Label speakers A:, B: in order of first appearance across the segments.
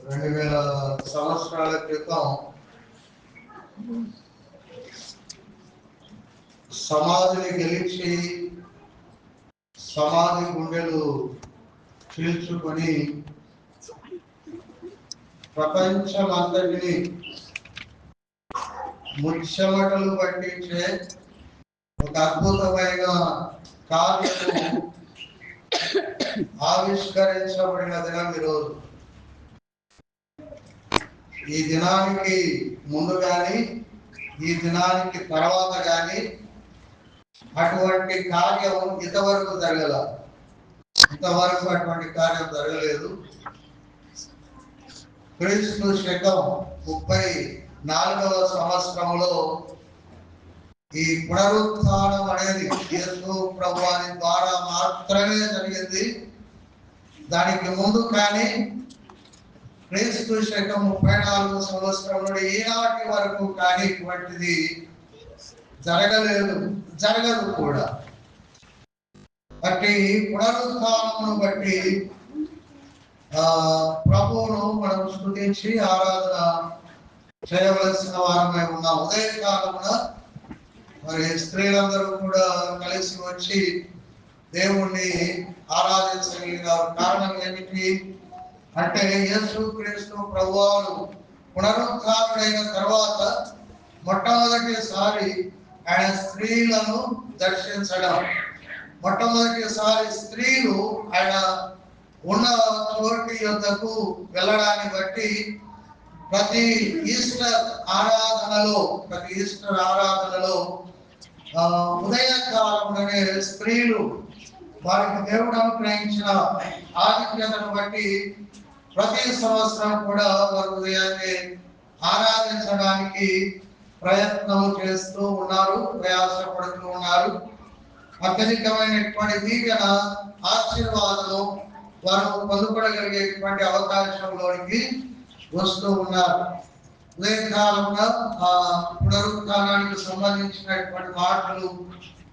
A: 2000 సంవత్సరాల క్రితం సమాధిని గెలిచి సమాధి గుండెలు చీల్చుకొని ప్రపంచమంతటిని ముచ్చమటలు పట్టించే ఒక అద్భుతమైన కార్యము ఆవిష్కరించబడిన దినం ఈరోజు. ఈ దినానికి ముందు కానీ ఈ దినానికి తర్వాత కానీ అటువంటి కార్యం ఇంతవరకు అటువంటి కార్యం జరగలేదు. క్రీస్తు శకం 34వ సంవత్సరంలో ఈ పునరుత్థానం అనేది యేసు ప్రభువాని ద్వారా మాత్రమే జరిగింది. దానికి ముందు కానీ క్రీస్తు శకం 34వ సంవత్సరం నుండి ఈనాటి వరకు కానీ ఇటువంటిది జరగదు కూడా. బట్టి పునరుత్థానమును బట్టి ప్రభువును మనం స్తుతించి ఆరాధన చేయవలసిన వారమై ఉన్నాం. ఉదయకాలమున మరి స్త్రీలందరూ కూడా కలిసి వచ్చి దేవుణ్ణి ఆరాధించగలిగినారు. కారణం ఏమిటి అంటే యేసు క్రీస్తు ప్రభువారు పునరుత్థానుడైన తర్వాత మొట్టమొదటిసారి ఆయన స్త్రీలను దర్శించడం, మొట్టమొదటిసారి స్త్రీలు ఆయన ఉన్న చోటి యొద్దకు వెళ్ళడాన్ని బట్టి ప్రతి ఈస్టర్ ఆరాధనలో ఉదయకాలంలోనే స్త్రీలు వారికి దేవుడు అనుగ్రహించిన ఆధిక్యతను బట్టి ప్రతి సంవత్సరం కూడా వారు ఉదయాన్నే ఆరాధించడానికి ప్రయత్నం చేస్తూ ఉన్నారు, ప్రయాసపడుతూ ఉన్నారు. అత్యధికమైనటువంటి దీవెన ఆశీర్వాదం వారు పొందుకోగలిగేటువంటి అవకాశంలోనికి వస్తూ ఉన్నారు. ఉదయకాలంలో ఆ పునరుత్థానానికి సంబంధించినటువంటి మాటలు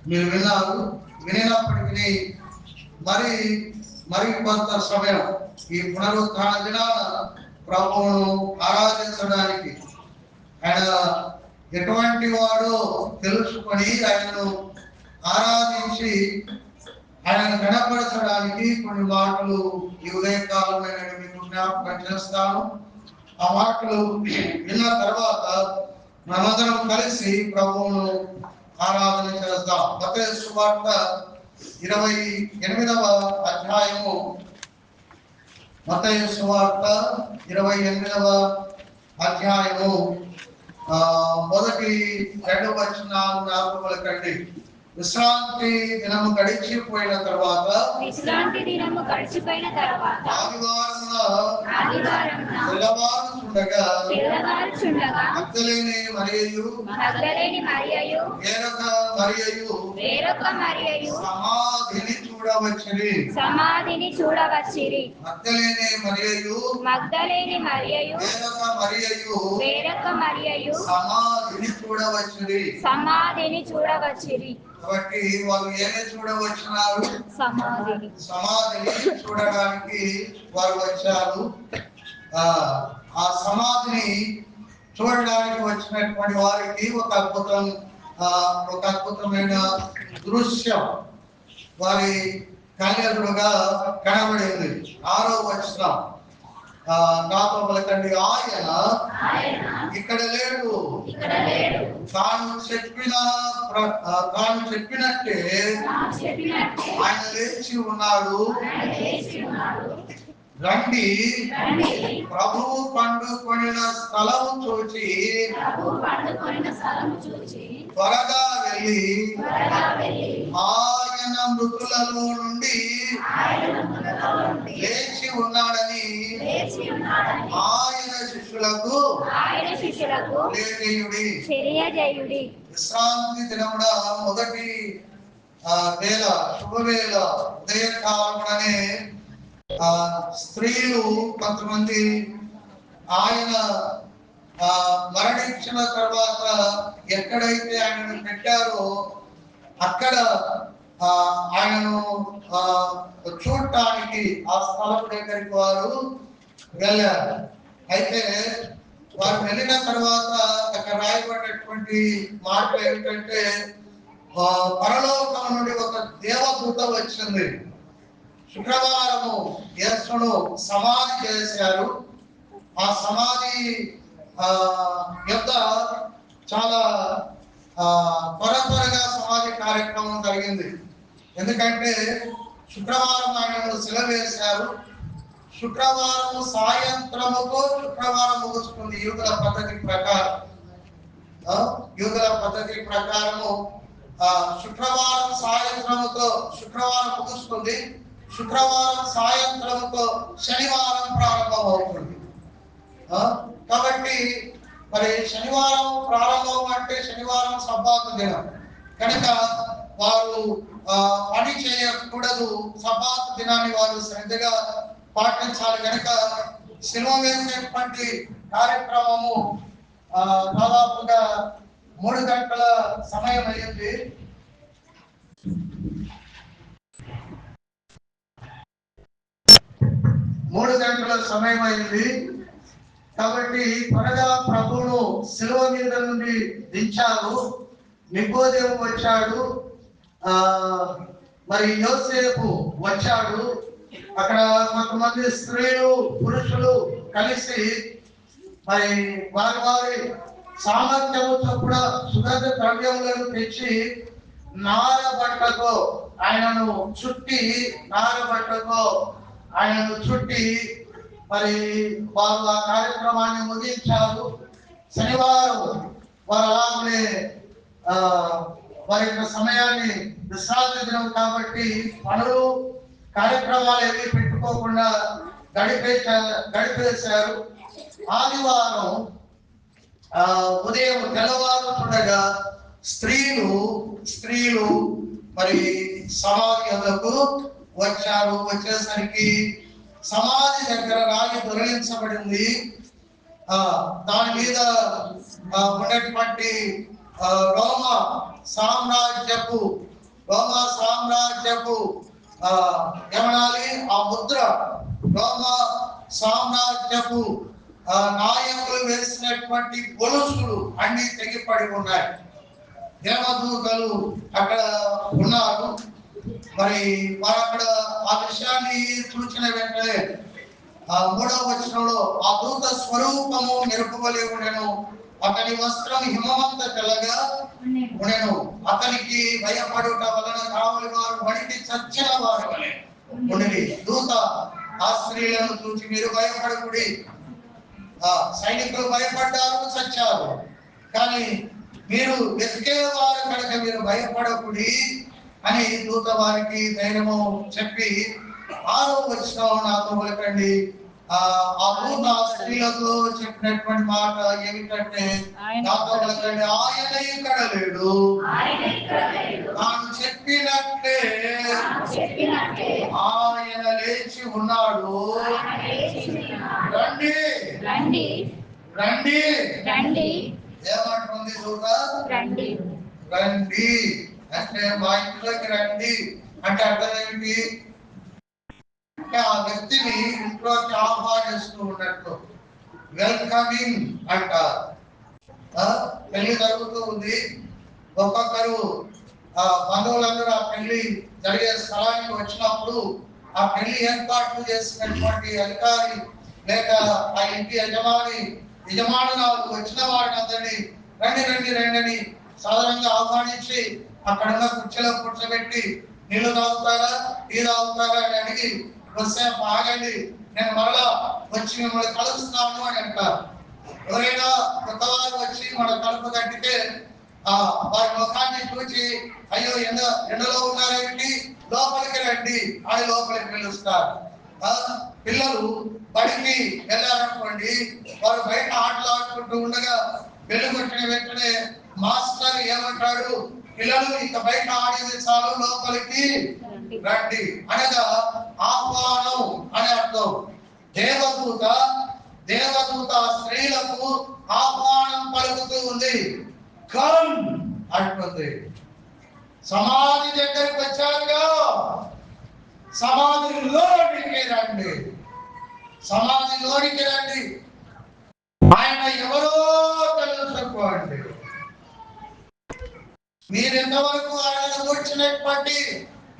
A: మీరు విన్నారు. వినినప్పటికీ మరి కొంత సమయం ఈ పునరుత్థాన దినాన ప్రభువును ఆరాధించడానికి, ఆయన ఎటువంటి వాడో తెలుసుకొని ఆయనను ఆరాధించి ఆయన కనపరచడానికి కొన్ని మాటలు ఈ ఉదయకాలమైన మీకు జ్ఞాపకం చేస్తాను. ఆ మాటలు విన్న తర్వాత మనమందరం కలిసి ప్రభువును ఆరాధన చేద్దాం. మత్తయి సువార్త 28వ అధ్యాయము, మత్తయి సువార్త 28వ అధ్యాయము మొదటి 2 వచనాలు నాకు పలకండి. విశ్రాంతి దినము గడిచిపోయిన తర్వాత తెల్లవారుచుండగా మగ్దలేని మరియయు వేరొక మరియయు సమాధిని చూడవచ్చిరి. మగ్దలేని మరియయు వేరొక మరియయు సమాధిని చూడవచ్చిరి. కాబట్టి వాళ్ళు ఏమే చూడవచ్చినారు? సమాధిని చూడడానికి వారు వచ్చారు. ఆ సమాధిని చూడడానికి వచ్చినటువంటి వారికి ఒక అద్భుతమైన దృశ్యం వారి కళ్ళెదురుగా కనబడింది. 6వ వచనం నాతో పలకండి. ఆయన ఇక్కడ లేడు, తాను చెప్పినట్టే ఆయన లేచి ఉన్నాడు. రండి, ప్రభువు పండుకొనిన స్థలము చూచి త్వరగా వెళ్ళి ఆయన మృతులలో నుండి లేచి ఉన్నాడని ఆయన శిష్యులకు తెలియజేయుడి. విశ్రాంతి దినమున మొదటి వేళ శుభవేళ ఉదయకాలముననే స్త్రీలు కొంతమంది ఆయన మరణించిన తర్వాత ఎక్కడైతే ఆయనను పెట్టారో అక్కడ ఆయనను చూడటానికి ఆ స్థలం దగ్గరికి వారు వెళ్ళారు. అయితే వారు వెళ్ళిన తర్వాత అక్కడ రాయబడినటువంటి మాటలు ఏమిటంటే పరలోకం నుండి ఒక దేవదూత వచ్చింది. శుక్రవారము యేసును సమాధి చేశారు. ఆ సమాధి యొక్క చాలా త్వరగా సమాధి కార్యక్రమం జరిగింది. ఎందుకంటే శుక్రవారం ఆయనను శిల వేశారు. శుక్రవారం సాయంత్రముకు శుక్రవారం ముగుస్తుంది యూదుల పద్ధతి ప్రకారం. శుక్రవారం సాయంత్రముతో శుక్రవారం ముగుస్తుంది. శుక్రవారం సాయంత్రముతో శనివారం ప్రారంభం అవుతుంది. కాబట్టి మరి శనివారం ప్రారంభం అంటే శనివారం సబ్బాతు దినం కనుక వారు పని చేయకూడదు. సబ్బాతు దినాన్ని వారు శ్రద్ధగా పాటించాలి. కనుక సిలువ వేసేటువంటి కార్యక్రమము దాదాపుగా 3 గంటల సమయం అయ్యింది. కాబట్టి త్వరగా ప్రభువును సిలువ మీద నుండి దించారు. నికోదేము వచ్చాడు, మరి యోసేపు వచ్చాడు. అక్కడ కొంతమంది స్త్రీలు పురుషులు కలిసి మరి వారి సామర్థ్యము చొప్పున సుగంధ ద్రవ్యములను తెచ్చి నారబట్టతో ఆయనను చుట్టి మరి వారు ఆ కార్యక్రమాన్ని ముగించారు. శనివారం వారు అలాగే వారి యొక్క సమయాన్ని విశ్రాంతి దినం కాబట్టి పనులు కార్యక్రమాలు ఏవి పెట్టుకోకుండా గడిపేశారు. ఆదివారం ఉదయం తెల్లవారుతుండగా స్త్రీలు మరి సమాధి వద్దకు వచ్చారు. వచ్చేసరికి సమాధి దగ్గర రాగి దొరిలించబడింది. దాని మీద ఉన్నటువంటి రోమా సామ్రాజ్యపు ఏమనాలి ఆ ముద్ర రోమా సామ్రాజ్యపు నాయకులు వేసినటువంటి గొలుసులు అన్ని తెగిపడి ఉన్నాయి. దేవదూతలు అక్కడ ఉన్నారు. మరి వారు అక్కడ ఆ విషయాన్ని చూసిన వెంటనే 3వ వచనంలో ఆ దూత స్వరూపము మెరుపువలె ఉండెను, అతని వస్త్రం హిమవంత తెల్లగా ఉండెను, అతనికి భయపడుట వలన కావలి వారు వణికి చచ్చిన వారి వలె ఉండేది. దూత ఆ స్త్రీలను చూసి మీరు భయపడకుడి, సైనికులు భయపడ్డారు, చచ్చారు, కానీ మీరు వెతికేవారు కనుక మీరు భయపడకుడి అని దూత వారికి ధైర్యము చెప్పి 6వ వచనం నాతో పలకండి. ఆ దూత స్త్రీలతో చెప్పినటువంటి మాట ఏమిటంటే నాతో పలకండి, ఆయన ఇక్కడ లేడు, తాను చెప్పినట్లే ఆయన లేచి ఉన్నాడు. రండి ఏమంటుంది దూత? రండి అంటే మా ఇంట్లోకి రండి అంటే అర్థం ఏమిటి? ఆ వ్యక్తిని ఇంట్లోకి ఆహ్వానిస్తూ ఉన్నట్టు వెల్కమింగ్ అంటారు. పెళ్లి జరుగుతూ ఉంది. ఒక్కొక్కరు బంధువులందరూ ఆ పెళ్లి జరిగే స్థలానికి వచ్చినప్పుడు ఆ పెళ్లి ఏర్పాట్లు చేసినటువంటి అధికారి లేక ఆ ఇంటి యజమానురాలు వచ్చిన వారిని అందరినీ రండి అని సాధారణంగా ఆహ్వానించి అక్కడ ఉన్న కుర్చీలో కూర్చోబెట్టి నీళ్లు తాగుతారా టీ తాగుతారా అని అడిగి కొద్దిసేపు ఆగండి, నేను మరలా వచ్చి మిమ్మల్ని కలుస్తున్నాను అని అంటారు. ఎవరైనా కొత్తవారు వచ్చి మన కలుపు కట్టితే వారి ముఖాన్ని చూచి అయ్యో ఎండలో ఉన్నారేంటి, లోపలికి రండి అని లోపలికి పిలుస్తారు. పిల్లలు బడికి వెళ్ళారనుకోండి, వారు బయట ఆటలు ఆడుకుంటూ ఉండగా బెల్లు కొట్టిన వెంటనే మాస్టర్ ఏమంటాడు, పిల్లలు ఇక బయట ఆడేది చాలు, లోపలికి రండి అనగా ఆహ్వానం అని అర్థం. దేవదూత స్త్రీలకు ఆహ్వానం పలుకుతూ ఉంది, కమ్ అంటుంది. సమాధి దగ్గరికి వచ్చారుగా, సమాధిలోనికి రండి. మీరు ఎంతవరకు ఆయనను కూర్చున్నటువంటి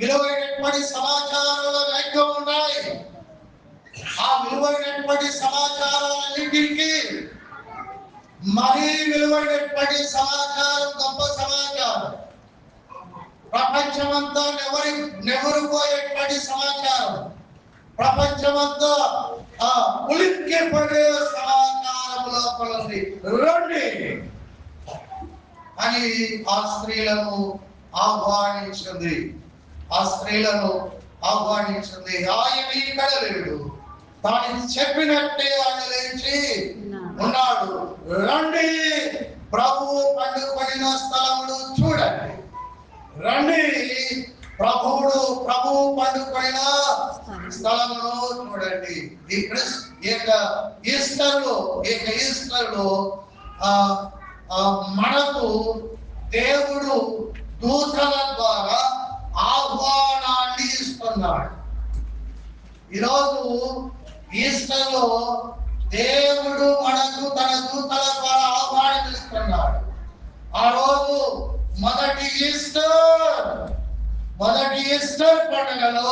A: విలువైనటువంటి సమాచారాలు ఎన్నో ఉన్నాయి. ఆ విలువైనటువంటి సమాచారాలన్నింటికి మరీ విలువైనటువంటి సమాచారం, గొప్ప సమాచారం, ప్రపంచమంతా నెవరిపోయేటువంటి సమాచారం, ప్రపంచమంతా ఉలిక్కిపడే సమాచారం లోపల ఉంది. రండి అని ఆ స్త్రీలను ఆహ్వానించింది. ఆ స్త్రీలను ఆహ్వానించింది. ఆయన ఇక్కడ లేడు, తాను చెప్పినట్టే ఆయన లేచి ఉన్నాడు. రండి, ప్రభువు పండుకొనిన స్థలములు చూడండి. రండి, ప్రభువు పండుకొనిన స్థలమును చూడండి. ఈస్టర్లో మనకు దేవుడు దూతల ద్వారా ఆహ్వానాన్ని ఇస్తున్నాడు. ఈరోజు ఈస్టర్లో దేవుడు మనకు తన దూతల ద్వారా ఆహ్వానం ఇస్తున్నాడు. ఆ రోజు మొదటి ఈస్టర్ పండుగలో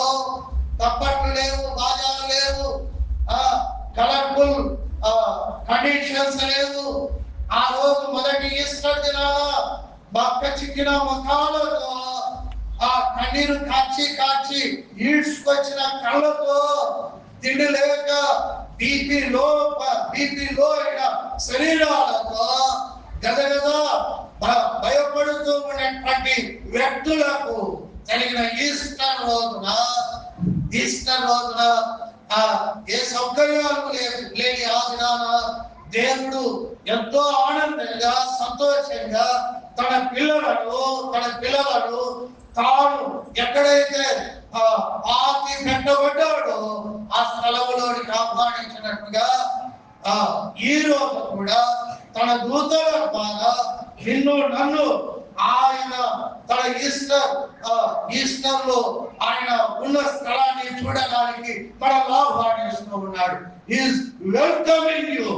A: తప్పట్లు లేవు, బాజాలు లేవు, కలర్ఫుల్ కండిషన్స్ లేవు. ఆ రోజు మొదటి ఈస్టర్ దినాన బక్క చిక్కిన ముఖాలతో, ఆ కన్నీరు కాచి ఈడ్చుకొచ్చిన కళ్ళతో, తిండి లేక బీపీ లో అయిన శరీరాలతో గదగద భయపడుతూ ఉన్నటువంటి వ్యక్తులకు జరిగిన ఈస్టర్ రోజున ఏ సౌకర్యాలు లేని ఆ దినాన దేవుడు ఎంతో ఆనందంగా, సంతోషంగా తన పిల్లలను తాను ఎక్కడైతే పాతి పెట్టబడ్డాడో ఆ స్థలంలోనికి ఆహ్వానించినట్టుగా ఈ రోజు కూడా తన దూతల ద్వారా నన్ను ఆయన తన ఈస్టర్ లో ఆయన ఉన్న స్థలాన్ని చూడడానికి మనల్ని ఆహ్వానిస్తూ ఉన్నాడు. Is welcoming you,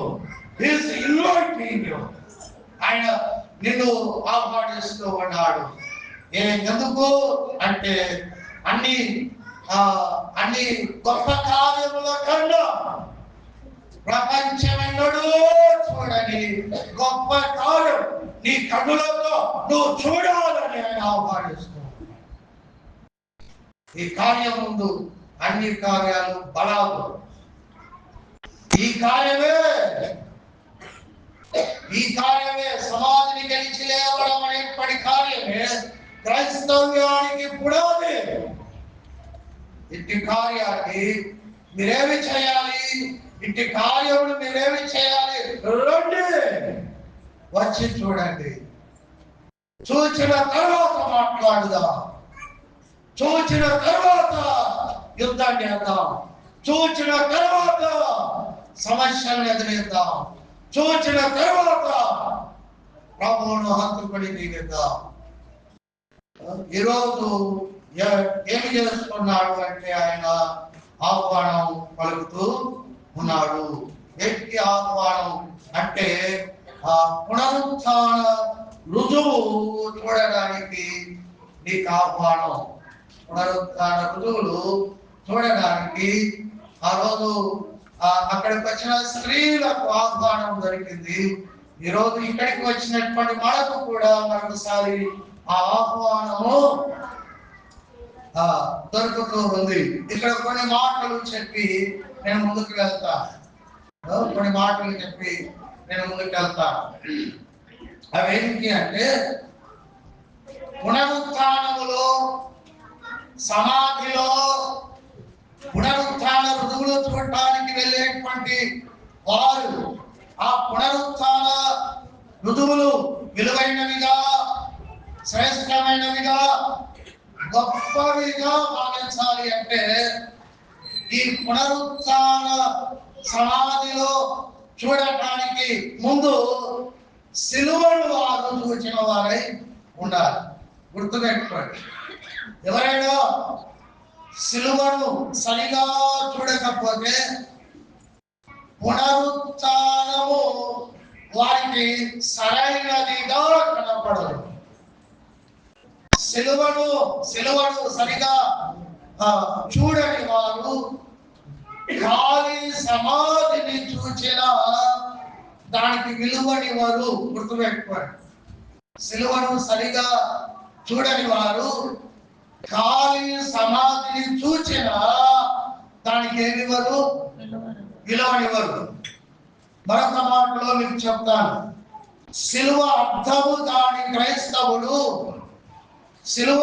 A: is inviting you. ఆయన నిన్ను ఆహ్వానిస్తూ ఉన్నాడు. ఎందుకు అంటే అన్ని గొప్ప కార్యముల కన్నా ప్రపంచమెన్నడూ చూడని గొప్ప కార్యం నీ కన్నులతో నువ్వు చూడాలని ఆయన ఆహ్వానిస్తూ. ఈ కార్యం ముందు అన్ని కార్యాలు బలాలు. ఈ కార్యమే సమాధిని గెలిచి లేవడం అనేటువంటి కార్యమే క్రైస్తవ్యానికి పునాది. ఇట్టి కార్యాన్ని మీరేమి చేయాలి? ఇట్టి కార్యములు మీరేమి చేయాలి? రండి, వచ్చి చూడండి. చూచిన తర్వాత మాట్లాడుదాం, చూచిన తర్వాత యుద్ధాన్ని చేద్దాం, చూచిన తర్వాత సమస్యలను ఎదురేద్దాం, చూచిన తర్వాత ప్రభువును హత్తుకొని తీరుద్దాం. ఈరోజు ఏమి చేస్తున్నాడు అంటే ఆయన ఆహ్వానం పలుకుతూ ఉన్నాడు. వ్యక్తి ఆహ్వానం అంటే పునరుత్థాన రుజువు చూడడానికి నీకు ఆహ్వానం. పునరుత్థాన రుజువులు చూడడానికి ఆ రోజు అక్కడికి వచ్చిన స్త్రీలకు ఆహ్వానం దొరికింది. ఈరోజు ఇక్కడికి వచ్చినటువంటి మనకు కూడా మరొకసారి ఆ ఆహ్వానము దొరుకుతూ ఉంది. ఇక్కడ కొన్ని మాటలు చెప్పి నేను ముందుకు వెళ్తా. అవేంటి అంటే, పునరుత్థానములో, సమాధిలో పునరుత్థాన రుజువులు చూడటానికి వెళ్ళేటువంటి వారు ఆ పునరుత్థాన రుజువులు విలువైనవిగా, శ్రేష్టమైనవిగా, గొప్పవిగా భావించాలి అంటే ఈ పునరుత్థాన సమాధిలో చూడటానికి ముందు సిలువను వారు చూచిన వారై ఉండాలి. గుర్తుపెట్టుకోండి. ఎవరైనా సిలువను సరిగా చూడకపోతే పునరుత్థానము వారికి సరైనదిగా కనపడదు. సిలువను సరిగా చూడని వారు ఖాళీ సమాధిని చూచిన దానికి విలువని వారు గుర్తుపెట్టుకోండి. సిలువను సరిగా చూడని వారు ఖాళీ సమాధిని చూచిన దానికి ఏమివ్వరు, విలువనివ్వరు. మరొక మాటలో మీకు చెప్తాను, సిలువ అర్థము కాని క్రైస్తవుడు, సిలువ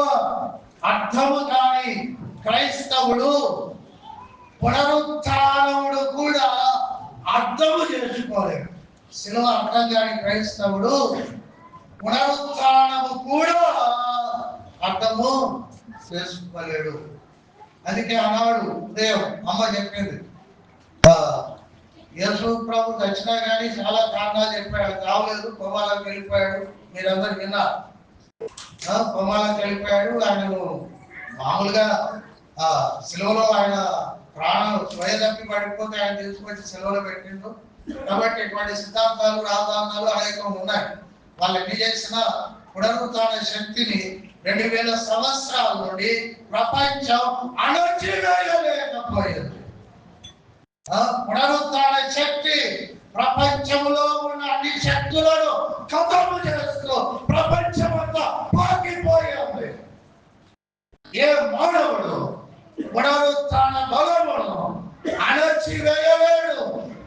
A: అర్థము కాని క్రైస్తవుడు పునరుత్థానముడు కూడా అర్థము చేసుకోలేడు. సిలువ అర్థం కాని క్రైస్తవుడు పునరుత్థానము కూడా అర్థము చేసుకోలేడు. అందుకే ఆనాడు ఉదయం అమ్మ చెప్పింది, యేసు ప్రభు దక్షిణ కానీ చాలా కారణాలు చెప్పాడు. కావలేదు, పొమాలకు వెళ్ళిపోయాడు, మీరందరూ విన్నారు. పొమాలకు వెళ్ళిపోయాడు. ఆయనను మామూలుగా సిలువలో ఆయన ప్రాణం స్వయ తప్పి పడిపోతే ఆయన తీసుకొచ్చి సిలువలో పెట్టిండు. కాబట్టి ఇటువంటి సిద్ధాంతాలు రాజధానాలు అనేకం ఉన్నాయి. వాళ్ళు ఎన్ని చేసినా పునరుత్థాన శక్తిని 2000 సంవత్సరాల నుండి ప్రపంచం అణచివేయలేకపోయింది. పునరుత్థాన శక్తి ప్రపంచంలో ఉన్న అన్ని శక్తులను ఖతము చేస్తూ ప్రపంచమంతా పాకిపోయింది. ఏ మానవుడు పునరుత్థాన బలమును అణచివేయలేడు.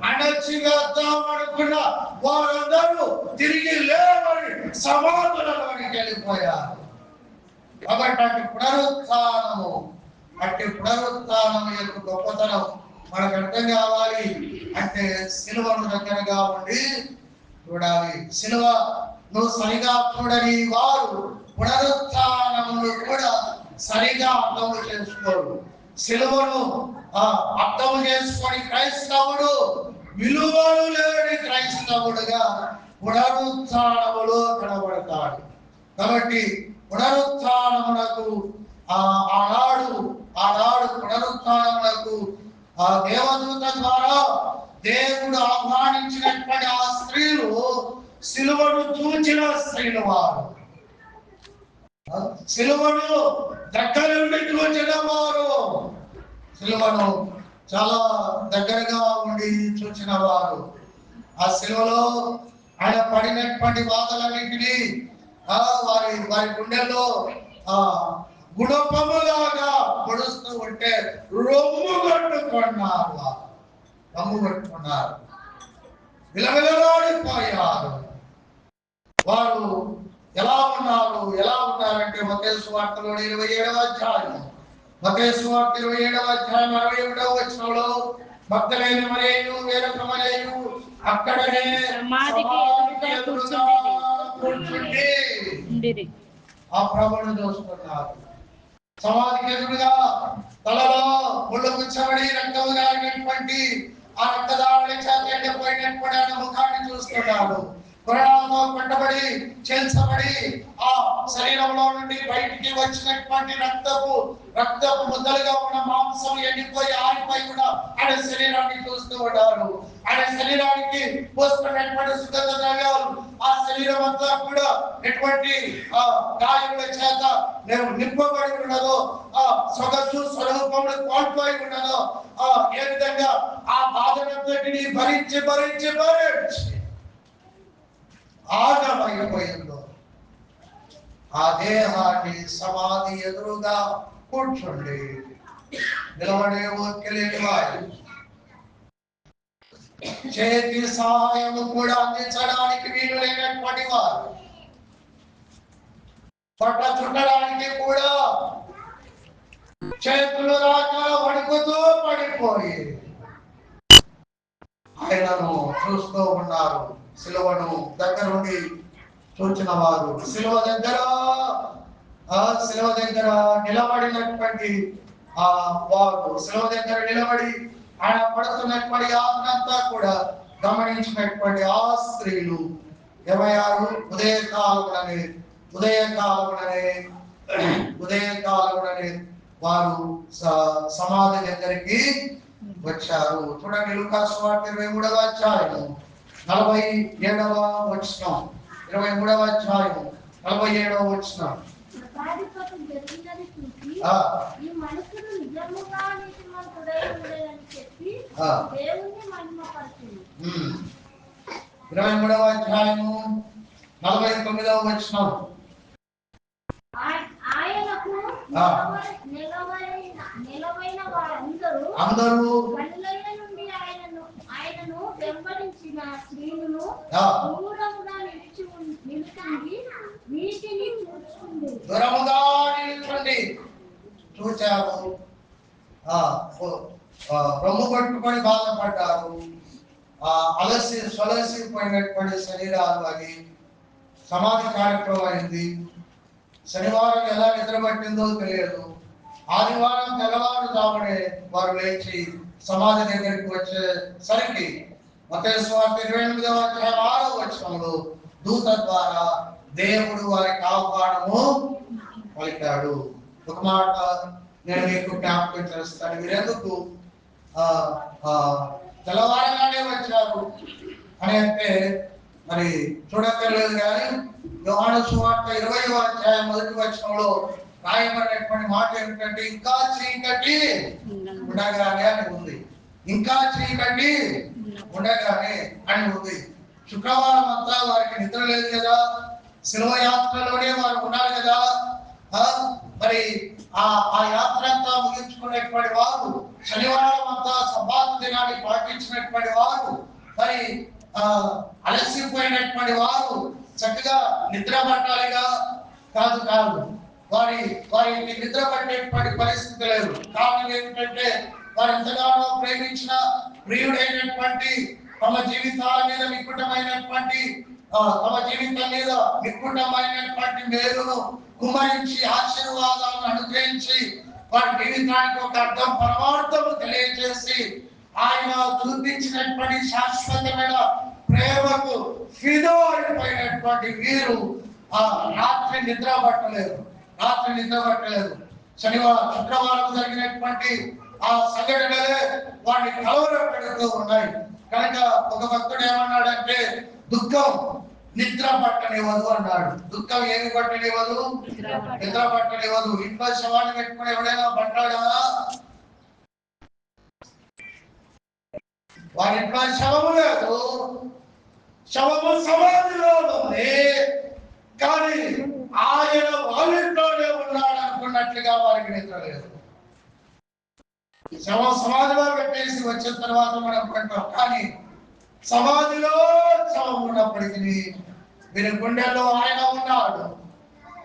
A: అణచివేద్దామనుకున్న వారందరూ తిరిగి లేవని సమాధులలోనికి వెళ్ళిపోయారు. కాబట్టి అట్టి పునరుత్థానము యొక్క గొప్పతనం మనకు అర్థం కావాలి అంటే సిలువను దగ్గరగా ఉండి చూడాలి. సిలువ నువ్వు సరిగా చూడని వారు పునరుత్థానమును కూడా సరిగా అర్థం చేసుకోరు. సిలువను అర్థం చేసుకొని క్రైస్తవుడు విలువలు లేని క్రైస్తవుడుగా పునరుత్థానములో కనబడతాడు. కాబట్టి పునరుత్థానమునకు ఆనాడు పునరుత్థానమునకు దేవదూత ద్వారా దేవుడు ఆహ్వానించినటువంటి ఆ స్త్రీలు సిలువను చూచిన స్త్రీలు వారు, సిలువను దగ్గర నుండి చూచిన వారు, సిలువను చాలా దగ్గరగా ఉండి చూచిన వారు. ఆ సిలువలో ఆయన పడినటువంటి బాధలన్నింటినీ వారి గుండెల్లో గుణపములాగా పొడుస్తూ ఉంటే రొమ్ము కట్టుకున్నారు, విలవిలలాడిపోయారు. వారు ఎలా ఉన్నారంటే మత్తయి సువార్తలో 27వ అధ్యాయం 27వ అధ్యాయం 61వ వచనంలో భక్తులైన మరియు వేరొక మరియు అక్కడనే కూర్చుండి ఆ ప్రభువును చూస్తున్నారు. సమాధికి ఎదురుగా తలలో ముళ్ళు గుచ్చబడి రక్తము గారినటువంటి ఆ రక్తదారుల చేత ఎండిపోయినటువంటి ఆయన ముఖాన్ని చూస్తున్నాడు. కొరడాలతో కొట్టబడి చేల్చబడి ఆ శరీరంలో నుండి బయటికి వచ్చినటువంటి రక్తపు ముద్దలుగా ఉన్న మాంసం ఎండిపోయి ఆరిపోయి కూడా ఆయన శరీరాన్ని చూస్తూ ఉన్నారు. ఆయన శరీరానికి పోసుకున్నటువంటి సుగంధ ద్రవ్యాలు ఆ శరీరం అంతా కూడా ఎటువంటి గాయముల చేత నింపబడి ఉన్నదో, ఆ సొగసు స్వరూపములు కోల్పోయి ఉన్నదో, ఏ విధంగా ఆ బాధనంతటిని భరించి ఆగమైపోయిందో ఆ దేహాన్ని సమాధి ఎదురుగా కూర్చోండి. నిలబడే ఓపికలేని వారు, చేతి సహాయము కూడా అందించడానికి వీలు లేనటువంటి వారు, పట్ల చుట్టడానికి కూడా చేతులు రాక వణుకుతూ పడిపోయి ఆయనను చూస్తూ ఉన్నారు. సిలువను దగ్గర నుండి చూచిన వారు, సిలువ దగ్గర నిలబడినటువంటి వారు, సిలువ దగ్గర నిలబడి ఆయన పడుతున్నటువంటి ఆత్మంతా కూడా గమనించినటువంటి ఆ స్త్రీలు ఏమయ్యారు? ఉదయకాలముననే వారు సమాధి దగ్గరికి వచ్చారు. చూడండి, లూకా సువార్త 23వ అధ్యాయం 47వ వచనం, 23వ అధ్యాయం 47వ వచనం.
B: ఈ మనుషుడు నిజముగా నీతిమంతుడై ఉండేదని చెప్పి దేవుణ్ణి మహిమపరచును.
A: 23వ అధ్యాయము 49వ వచనం.
B: ఆయనకు నిలవైన వారందరూ గలిలయ నుండి ఆయనను వెంబడించిన స్త్రీలను దూరముగా నిలుచుండి వీటిని
A: చూచారు. రొమ్ము పట్టుకొని బాధపడ్డారు. సొలసిపోయినటువంటి శరీరాలు అని సమాధి కార్యక్రమం అయింది. శనివారం ఎలా నిద్రపట్టిందో తెలియదు. ఆదివారం తెల్లవారుజామునే వారు లేచి సమాధి దగ్గరికి వచ్చేసరికి మత్తయి సువార్త 28వ అధ్యాయం 6వ వచనంలో దూత ద్వారా దేవుడు వారి కాపాడము పలికాడు. ఒక మాట నేను మీకు జ్ఞాపకం చేస్తాను. మీరెందుకు తెల్లవారగానే వచ్చారు అని అంటే మరి చూడక్కర్లేదు. కానీ యోహాను సువార్త 20వ అధ్యాయం 1వ వచనంలో రాయబడినటువంటి మాట ఏమిటంటే ఇంకా చీకటి ఉండగానే అని ఉంది. ఇంకా చీకటి ఉండగానే అని ఉంది. శుక్రవారం అంతా వారికి నిద్ర లేదు కదా, శిలువ యాత్రలోనే వారు ఉన్నారు కదా. మరి ఆ యాత్ర అంతా ముగించుకునేటువంటి వారు, శనివారం అంతా సబ్బాతు దినాన్ని పాటించినటువంటి వారు, మరి అలసిపోయినటువంటి వారు చక్కగా నిద్ర పట్టాలిగా కాదు. వారికి నిద్ర పట్టేటువంటి పరిస్థితి లేదు. కారణం ఏమిటంటే వారు ఎంతగానో ప్రేమించిన ప్రియుడైనటువంటి తమ జీవితాల మీద నికుటమైనటువంటి మేలును కుమరించి ఆశీర్వాదాలను అనుగ్రహించి వారి జీవితానికి ఒక అర్థం పరమార్థము తెలియజేసి ఆయన చూపించినటువంటి శాశ్వతమైన ప్రేమకు ఫిదో అయిపోయినటువంటి వీరు రాత్రి నిద్ర పట్టలేదు. శుక్రవారం జరిగినటువంటి ఆ సంఘటనలే వాడిని కలవరపెడుతూ ఉన్నాయి. కనుక ఒక భక్తుడు ఏమన్నాడంటే దుఃఖం నిద్ర పట్టనివ్వదు అన్నాడు. దుఃఖం ఏమి పట్టనివ్వదు? నిద్ర పట్టనివ్వదు. ఇంట్లో శవాన్ని పెట్టుకుని ఎవడైనా పట్టాడా? వారి ఇంట్లో శవము లేదు, శవము సమాధిలో ఉంది. కానీ ఆయన వాళ్ళింట్లోనే ఉన్నాడు అనుకున్నట్లుగా వారికి నిద్ర లేదు. శవం సమాధిలో పెట్టేసి వచ్చిన తర్వాత మనం కంటాం. కానీ సమాధిలో శవం ఉన్నప్పటికీ వీరి గుండెల్లో ఆయన ఉన్నాడు.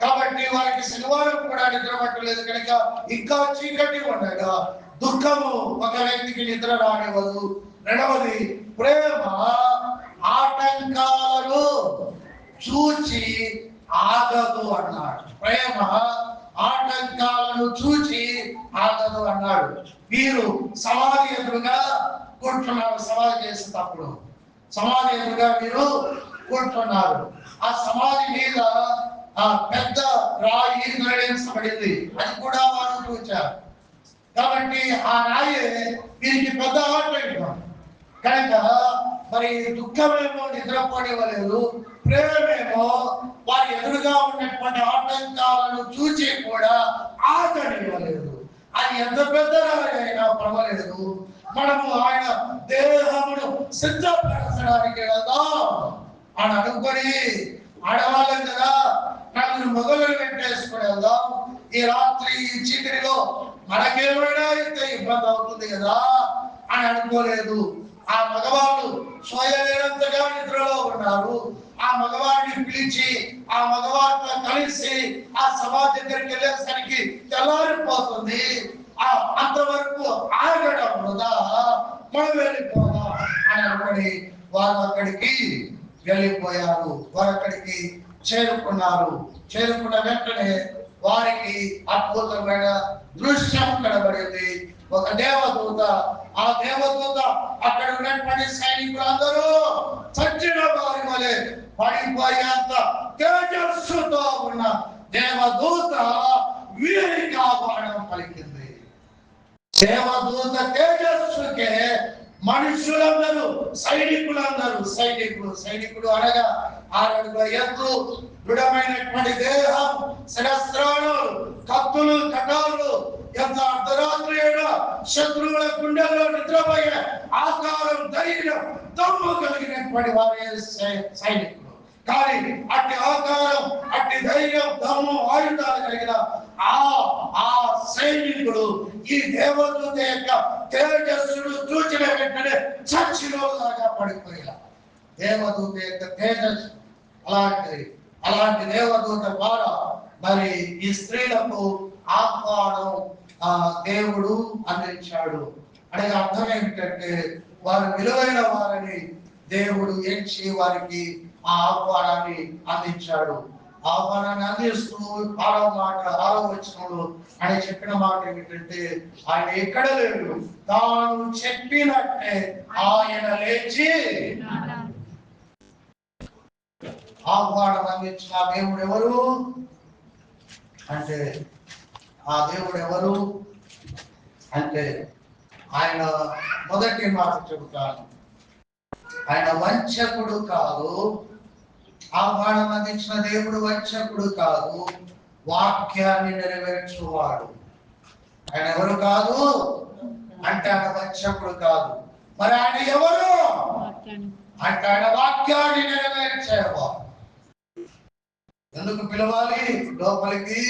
A: కాబట్టి వారికి శనివారం కూడా నిద్ర పట్టలేదు. కనుక ఇంకా చీకటి ఉండగా దుఃఖము ఒక వ్యక్తికి నిద్ర రానివ్వదు. రెండవది, ప్రేమ ఆటంకాలను చూచి ఆగదు అన్నాడు. ప్రేమ ఆటంకాలను చూచి ఆగదు అన్నాడు. వీరు సమాధి ఎదురుగా కూర్చున్నారు. సమాధి చేసేటప్పుడు సమాధి ఎదురుగా వీరు కూర్చున్నారు. ఆ సమాధి మీద ఆ పెద్ద రాయి నిర్ణయించబడింది. అది కూడా వారు చూచారు. కాబట్టి ఆ రాయి వీరికి పెద్ద ఆటంకం. కనుక మరి దుఃఖమేమో నిద్రపోనివ్వలేదు, ప్రేమేమో వారి ఎదురుగా ఉన్నటువంటి ఆటంకాలను చూచి కూడా ఆగనివ్వలేదు. అది ఎంత పెద్ద అయినా పర్వాలేదు, మనము ఆయన దేహమును సిద్ధపరచడానికి వెళ్దాం అని అనుకొని ఆడవాళ్ళం కదా, నలుగురు మొగలను పెట్టేసుకుని వెళ్దాం. ఈ రాత్రి ఈ చీకటిలో మనకేమైనా ఇంత ఇబ్బంది అవుతుంది కదా అని అనుకోలేదు. ఆ మగవాళ్ళు సోయలేనంతగా నిద్రలో ఉన్నారు. ఆ మగవాడిని పిలిచి ఆ మగవాడితో కలిసి ఆ సమాధి దగ్గరికి వెళ్ళేసరికి తెల్లారిపోతుంది. అంతవరకు ఆగడం వృధా, మనం వెళ్ళిపోదాం అని అనుకొని వారు అక్కడికి వెళ్ళిపోయారు. వారు అక్కడికి చేరుకున్నారు. చేరుకున్న వెంటనే వారికి అద్భుతమైన దృశ్యం కనబడింది. ఒక దేవదూత, ఆ దేవదూత అక్కడ ఉన్నటువంటి సైనికులందరూ చచ్చిన వారి వలె పడిపోయేంత తేజస్సుతో ఉన్న దేవదూత వీరికి ఆహ్వానం పలికింది. దేవదూత తేజస్సుకే మనుషులందరూ సైనికులు అనగా 6 అడుగుల ఎత్తు, దృఢమైనటువంటి దేహం, శిరస్త్రాలు, కత్తులు, కటాలు, ఎంత అర్ధరాత్రి శత్రువుల గుండెల్లో నిద్రపోయే ఆకారం, ధైర్యం, దమ్ము కలిగినటువంటి వారే సైనికులు. కానీ అట్టి ఆకారం, అట్టి ధైర్యం, దమ్ము, ఆయుధాలు కలిగిన ఆ సైనికుడు ఈ దేవదూత యొక్క తేజస్సును చూచిన వెంటనే చచ్చిలోలాగా పడిపోయారు. దేవదూత యొక్క తేజస్సు అలాంటి దేవదూత ద్వారా మరి ఈ స్త్రీలకు ఆహ్వానం దేవుడు అందించాడు. అనే అర్థం ఏమిటంటే వారు విలువైన వారిని దేవుడు ఎంచి వారికి ఆ ఆహ్వానాన్ని అందించాడు. ఆహ్వానాన్ని అందిస్తూ 6వ వచనంలో ఆయన చెప్పిన మాట ఏమిటంటే ఆయన ఎక్కడ లేడు, తాను చెప్పినట్టే ఆయన లేచి ఆహ్వానం అందించిన దేవుడు ఎవరు అంటే ఆయన మొదటి మాట చెబుతాను, ఆయన వంచకుడు కాదు. ఆహ్వానం అందించిన దేవుడు వంచకుడు కాదు, వాక్యాన్ని నెరవేర్చువాడు. ఆయన ఎవరు కాదు అంటే ఆయన వంచకుడు కాదు. మరి ఆయన ఎవరు అంటే ఆయన వాక్యాన్ని నెరవేర్చేవాడు. ఎందుకు పిలవాలి లోపలికి?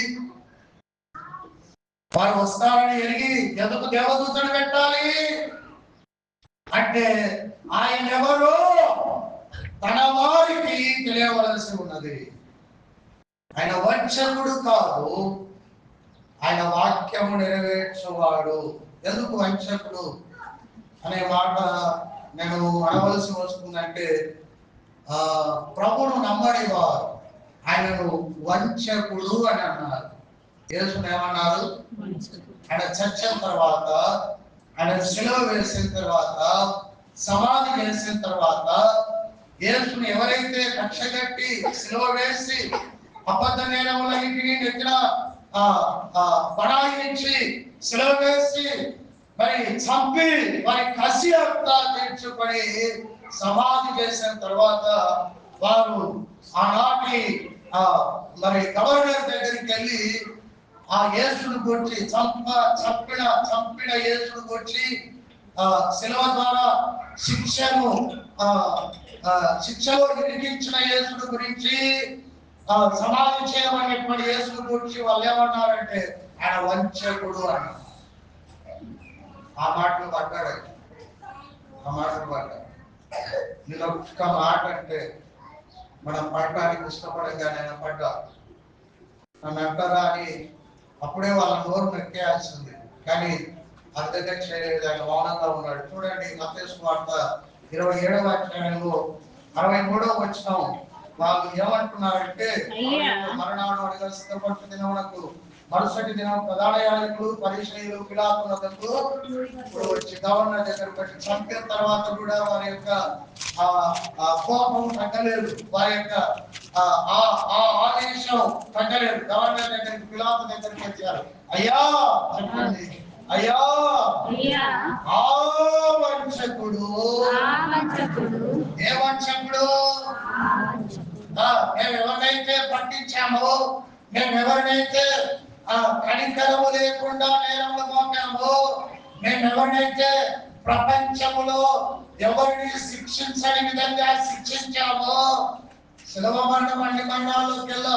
A: వారు వస్తారని ఎరిగి ఎందుకు దేవదూతను పెట్టాలి అంటే ఆయన ఎవరు తన వారికి తెలియవలసి ఉన్నది. ఆయన వంచకుడు కాదు, ఆయన వాక్యము నెరవేర్చువాడు. ఎందుకు వంచకుడు అనే మాట నేను అనవలసి వస్తుందంటే ప్రభువును నమ్మని వారు ఆయనను వంచకుడు అని అన్నారు. యేసును ఏమన్నారు? ఆయన చచ్చిన తర్వాత, ఆయన శిలువ వేసిన తర్వాత, సమాధి చేసిన తర్వాత యేసుని ఎవరైతే కక్షగట్టి శిలువ వేసి అబద్ధ నేరములన్నింటినీ నెత్తిన బడాయించి శిలువ వేసి మరి చంపి వారి కసి అంతా తీర్చుకొని సమాధి చేసిన తర్వాత వారు ఆనాటి మరి గవర్నర్ దగ్గరికి వెళ్ళి ఆ యేసును గురించి చంపిన యేసును గురించి శిలువ ద్వారా శిక్షలో ఇరికించిన యేసును గురించి సమాధి చేయమనేటువంటి యేసును గురించి వాళ్ళు ఏమన్నారంటే ఆయన వంచకుడు అన్నారు. ఆ మాటలు పడ్డాడు. నేను ఒక్క మాట అంటే మనం పడటానికి ఇష్టపడగా నేను పడ్డా, నన్ను అంటారా అని అప్పుడే వాళ్ళ నోరు నొక్కేయాల్సింది. కానీ అర్థంగా చేయలేదు, ఆయన మౌనంగా ఉన్నాడు. చూడండి మత్తయి సువార్త 27వ అధ్యాయంలో 63వ వచనం వాళ్ళు ఏమంటున్నారంటే మరణాడు అనగా సిద్ధపరచు దినమునకు మరుసటి దినం ప్రధాన యాజకులు, పరిసయ్యులు పిలాతునకు ఇప్పుడు వచ్చి గవర్నర్ దగ్గరకు వచ్చి చంపిన తర్వాత కూడా వారి యొక్క కోపం తగ్గలేదు, వారి యొక్క ఆదేశం తగ్గలేదు. గవర్నర్ దగ్గరికి, పిలాతు దగ్గరికి వచ్చారు. అయ్యా చెప్పండి, అయ్యా ఆ వంచకుడు. ఏ వంచకుడు? మేము ఎవరినైతే పట్టించామో, మేము ఎవరినైతే కనికరము లేకుండా నేరములు మోపామో, మేము ఎవరినైతే ప్రపంచములో ఎవరిని శిక్షించని విధంగా శిక్షించామో, శిలువ మరణం అన్ని మరణాల్లోకెల్లా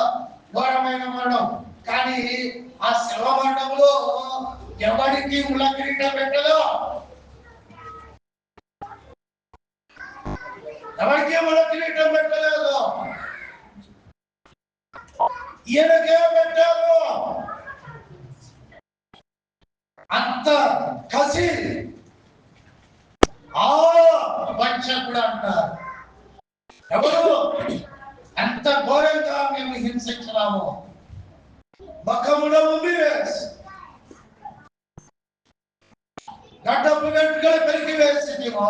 A: ఘోరమైన మరణం. కానీ ఆ శిలువ మరణంలో ఎవరికి ములకిరీటం పెట్టదో, ఎవరికి ములకిరీటం పెట్టలేదు, ఈయనకే పెట్టారు. అంత కసి వంచకుడు అంటారు. ఎవరు ఎంత ఘోరంగా మేము హింసించినాము, ముఖములో ఉమ్మి వేసి గడ్డపు వెంట్రుకలు పెరిగి వేసిమో,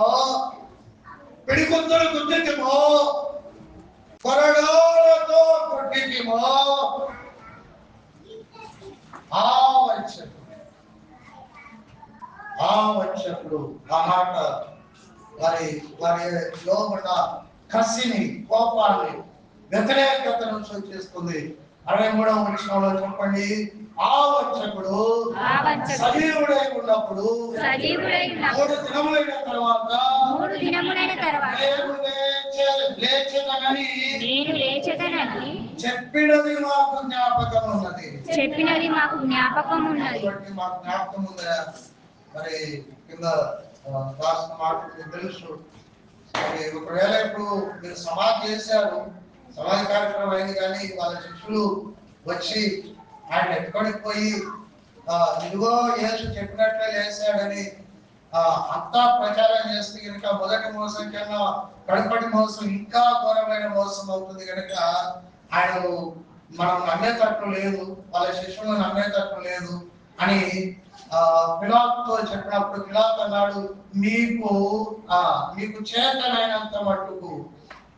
A: పిడిగుద్దులు గుద్దిమో, కొరడాలతో కొట్టిమో, ఆ వంచకుడు ఆ మాట వారి వారి లోపల కసిని, కోపాన్ని, వ్యతిరేకతను సూచిస్తుంది. 63వ వచనంలో చెప్పండి, ఆ వంచకుడు సజీవుడై ఉన్నప్పుడు 3 దినములైన తర్వాత నేను లేచెదనని చెప్పినది మాకు జ్ఞాపకం ఉన్నది.
B: మాకు జ్ఞాపకం
A: ఉందా? మరి కింద రాసిన మాట తెలుసు. మరి ఒకవేళ ఇప్పుడు మీరు సమాధి చేశారు, సమాధి కార్యక్రమం అయింది, కానీ వాళ్ళ శిష్యులు వచ్చి ఆయన ఎక్కడికి పోయి ఇదిగో యేసు చెప్పినట్లే లేచాడని అంతా ప్రచారం చేస్తే కనుక మొదటి మోసం కన్నా కడపటి మోసం ఇంకా ఘోరమైన మోసం అవుతుంది. కనుక ఆయన మనం నమ్మేటట్టు లేదు, వాళ్ళ శిష్యులను నమ్మేటట్టు లేదు అని పిలాతుతో చెప్పినప్పుడు పిలాతు అన్నాడు, మీకు చేతనైనంత మట్టుకు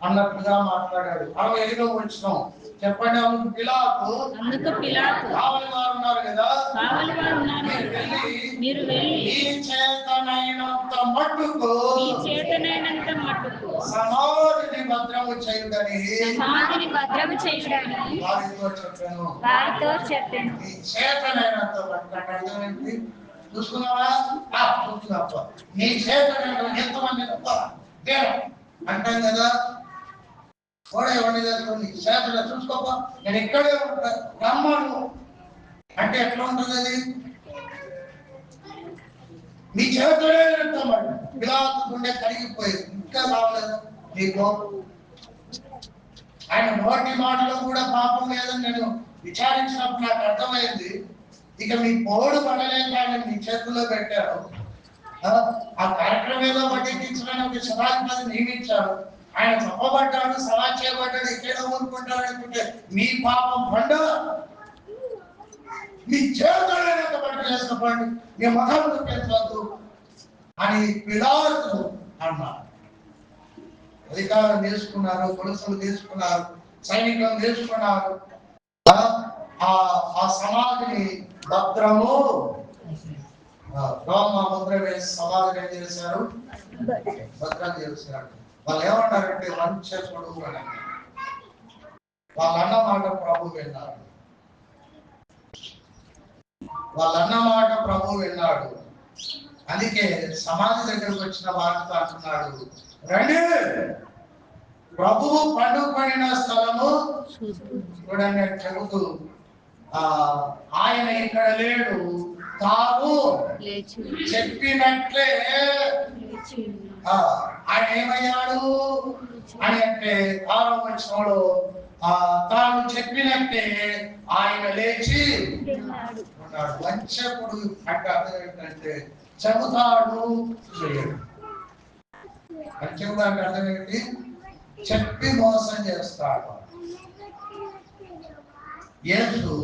A: అన్నట్లుగా మాట్లాడాడు. 65వ వచనం చెప్పండి. అందుకు పిలాతు కావలి వారు ఉన్నారు కదా, మీరు వెళ్ళి మీ చేతనైనంత మట్టుకు సమాధిని భద్రము చేయుడని వారితో చెప్పాను. మీ చేతనైనంత మట్టుకు చూసుకున్నావా? చూసుకున్నా. మీ చేతనైనంత ఎంతమంది అంటాం కదా, చేతన చూసుకోపా, నేను ఇక్కడే ఉంటా రమ్మను అంటే ఎట్లా ఉంటుంది అది? మీ చేతులే వెళ్తామండి. పిలాతు గుండె కరిగిపోయేది, ఇంకా రావలేదు నీకు. ఆయన నోటి మాటలో కూడా పాపం లేదని నేను విచారించినప్పుడు నాకు అర్థమైంది. ఇక మీ పోడు పడలేక ఆయన మీ చేతుల్లో పెట్టారు. ఆ కార్యక్రమం ఏదో పట్టించడానికి ఒక శతాధిపతి నియమించారు. ఆయన చంపబడ్డాడు, సమాధి చేయబడ్డాడు, ఇక్కడ ఊరుకుంటాడు అనుకుంటే మీ పాపం పండ మీ చేతులైనంత పట్టు చేసుకోండి, మీ మహంలో పెంచవద్దు అని పిలాతు అన్నారు. అధికారం తీసుకున్నారు, పులుసులు తీసుకున్నారు, సైనికులు తీసుకున్నారు. ఆ సమాధిని భద్రము రోమ ముద్ర వేసి సమాధిని ఏం చేశారు? భద్రం చేశారు. వాళ్ళు ఏమన్నారంటే వంచకుడు అని. వాళ్ళన్న మాట ప్రభు విన్నాడు. అందుకే సమాధి దగ్గరకు వచ్చిన వారితో అంటున్నాడు, రండి, ప్రభువు పండుకొనిన స్థలము చూడండి అని చెబుతూ ఆయన ఇక్కడ లేడు, తాను చెప్పినట్లే ఆయన ఏమయ్యాడు అని అంటే 6వ వచనంలో తాను చెప్పినట్టే ఆయన లేచి ఉన్నాడు. వంచకుడు అంటే అర్థం ఏంటంటే చెబుతాడు, చేయడు. వంచకుడు అంటే అర్థం ఏంటి? చెప్పి మోసం చేస్తాడు. యేసు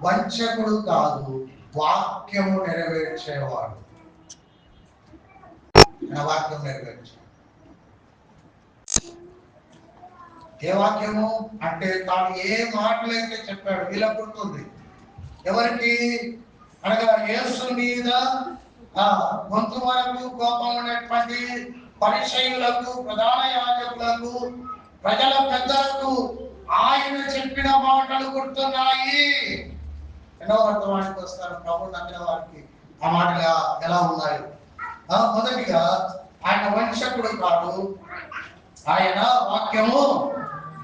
A: వంచకుడు కాదు, వాక్యము నెరవేర్చేవాడు. వాక్యం నెరవేర్చే ఏ వాక్యము అంటే తాను ఏ మాటలైతే చెప్పాడు ఇలా గుర్తుంది ఎవరికి అనగా యేసు మీద గొంతు వరకు కోపం ఉన్నటువంటి పరిసయ్యులకు, ప్రధాన యాజకులకు, ప్రజల పెద్దలకు ఆయన చెప్పిన మాటలు గుర్తున్నాయి. ఎన్నో వర్తమానికి వస్తారు ప్రభు నమ్మిన వారికి ఆ మాటలు ఎలా ఉన్నాయి? మొదటిగా ఆయన వంశకుడు కాదు, ఆయన వాక్యము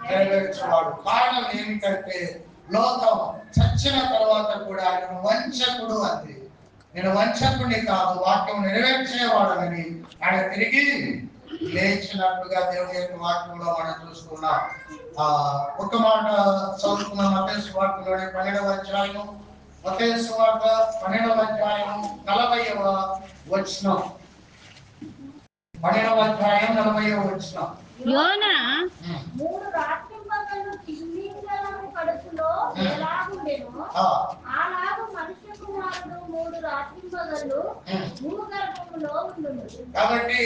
A: నెరవేర్చేవాడు. కారణం ఏమిటంటే లోకం చచ్చిన తర్వాత కూడా ఆయన వంచకుడు అంది. నేను వంచకుడిని కాదు, వాక్యం నెరవేర్చేవాడని ఆయన తిరిగి లేచినట్టుగా దేవుని యొక్క వాక్యంలో మనం చూసుకున్నాం. ఒక మాట చదువుకున్నాం. మత్తయి సువార్తలోని 12వ అధ్యాయం, మత్తయి సువార్త 12వ అధ్యాయం 40వ వచనం. 12వ అధ్యాయం 40వ వచనం.
B: యోనా 3 రాత్రింపగళ్ళు తిమింగలము కడుపులో ఎలాగుండెనో అలాగు మనుష్య కుమారుడు 3 రాత్రింపగళ్ళు భూగర్భములో ఉండును.
A: కాబట్టి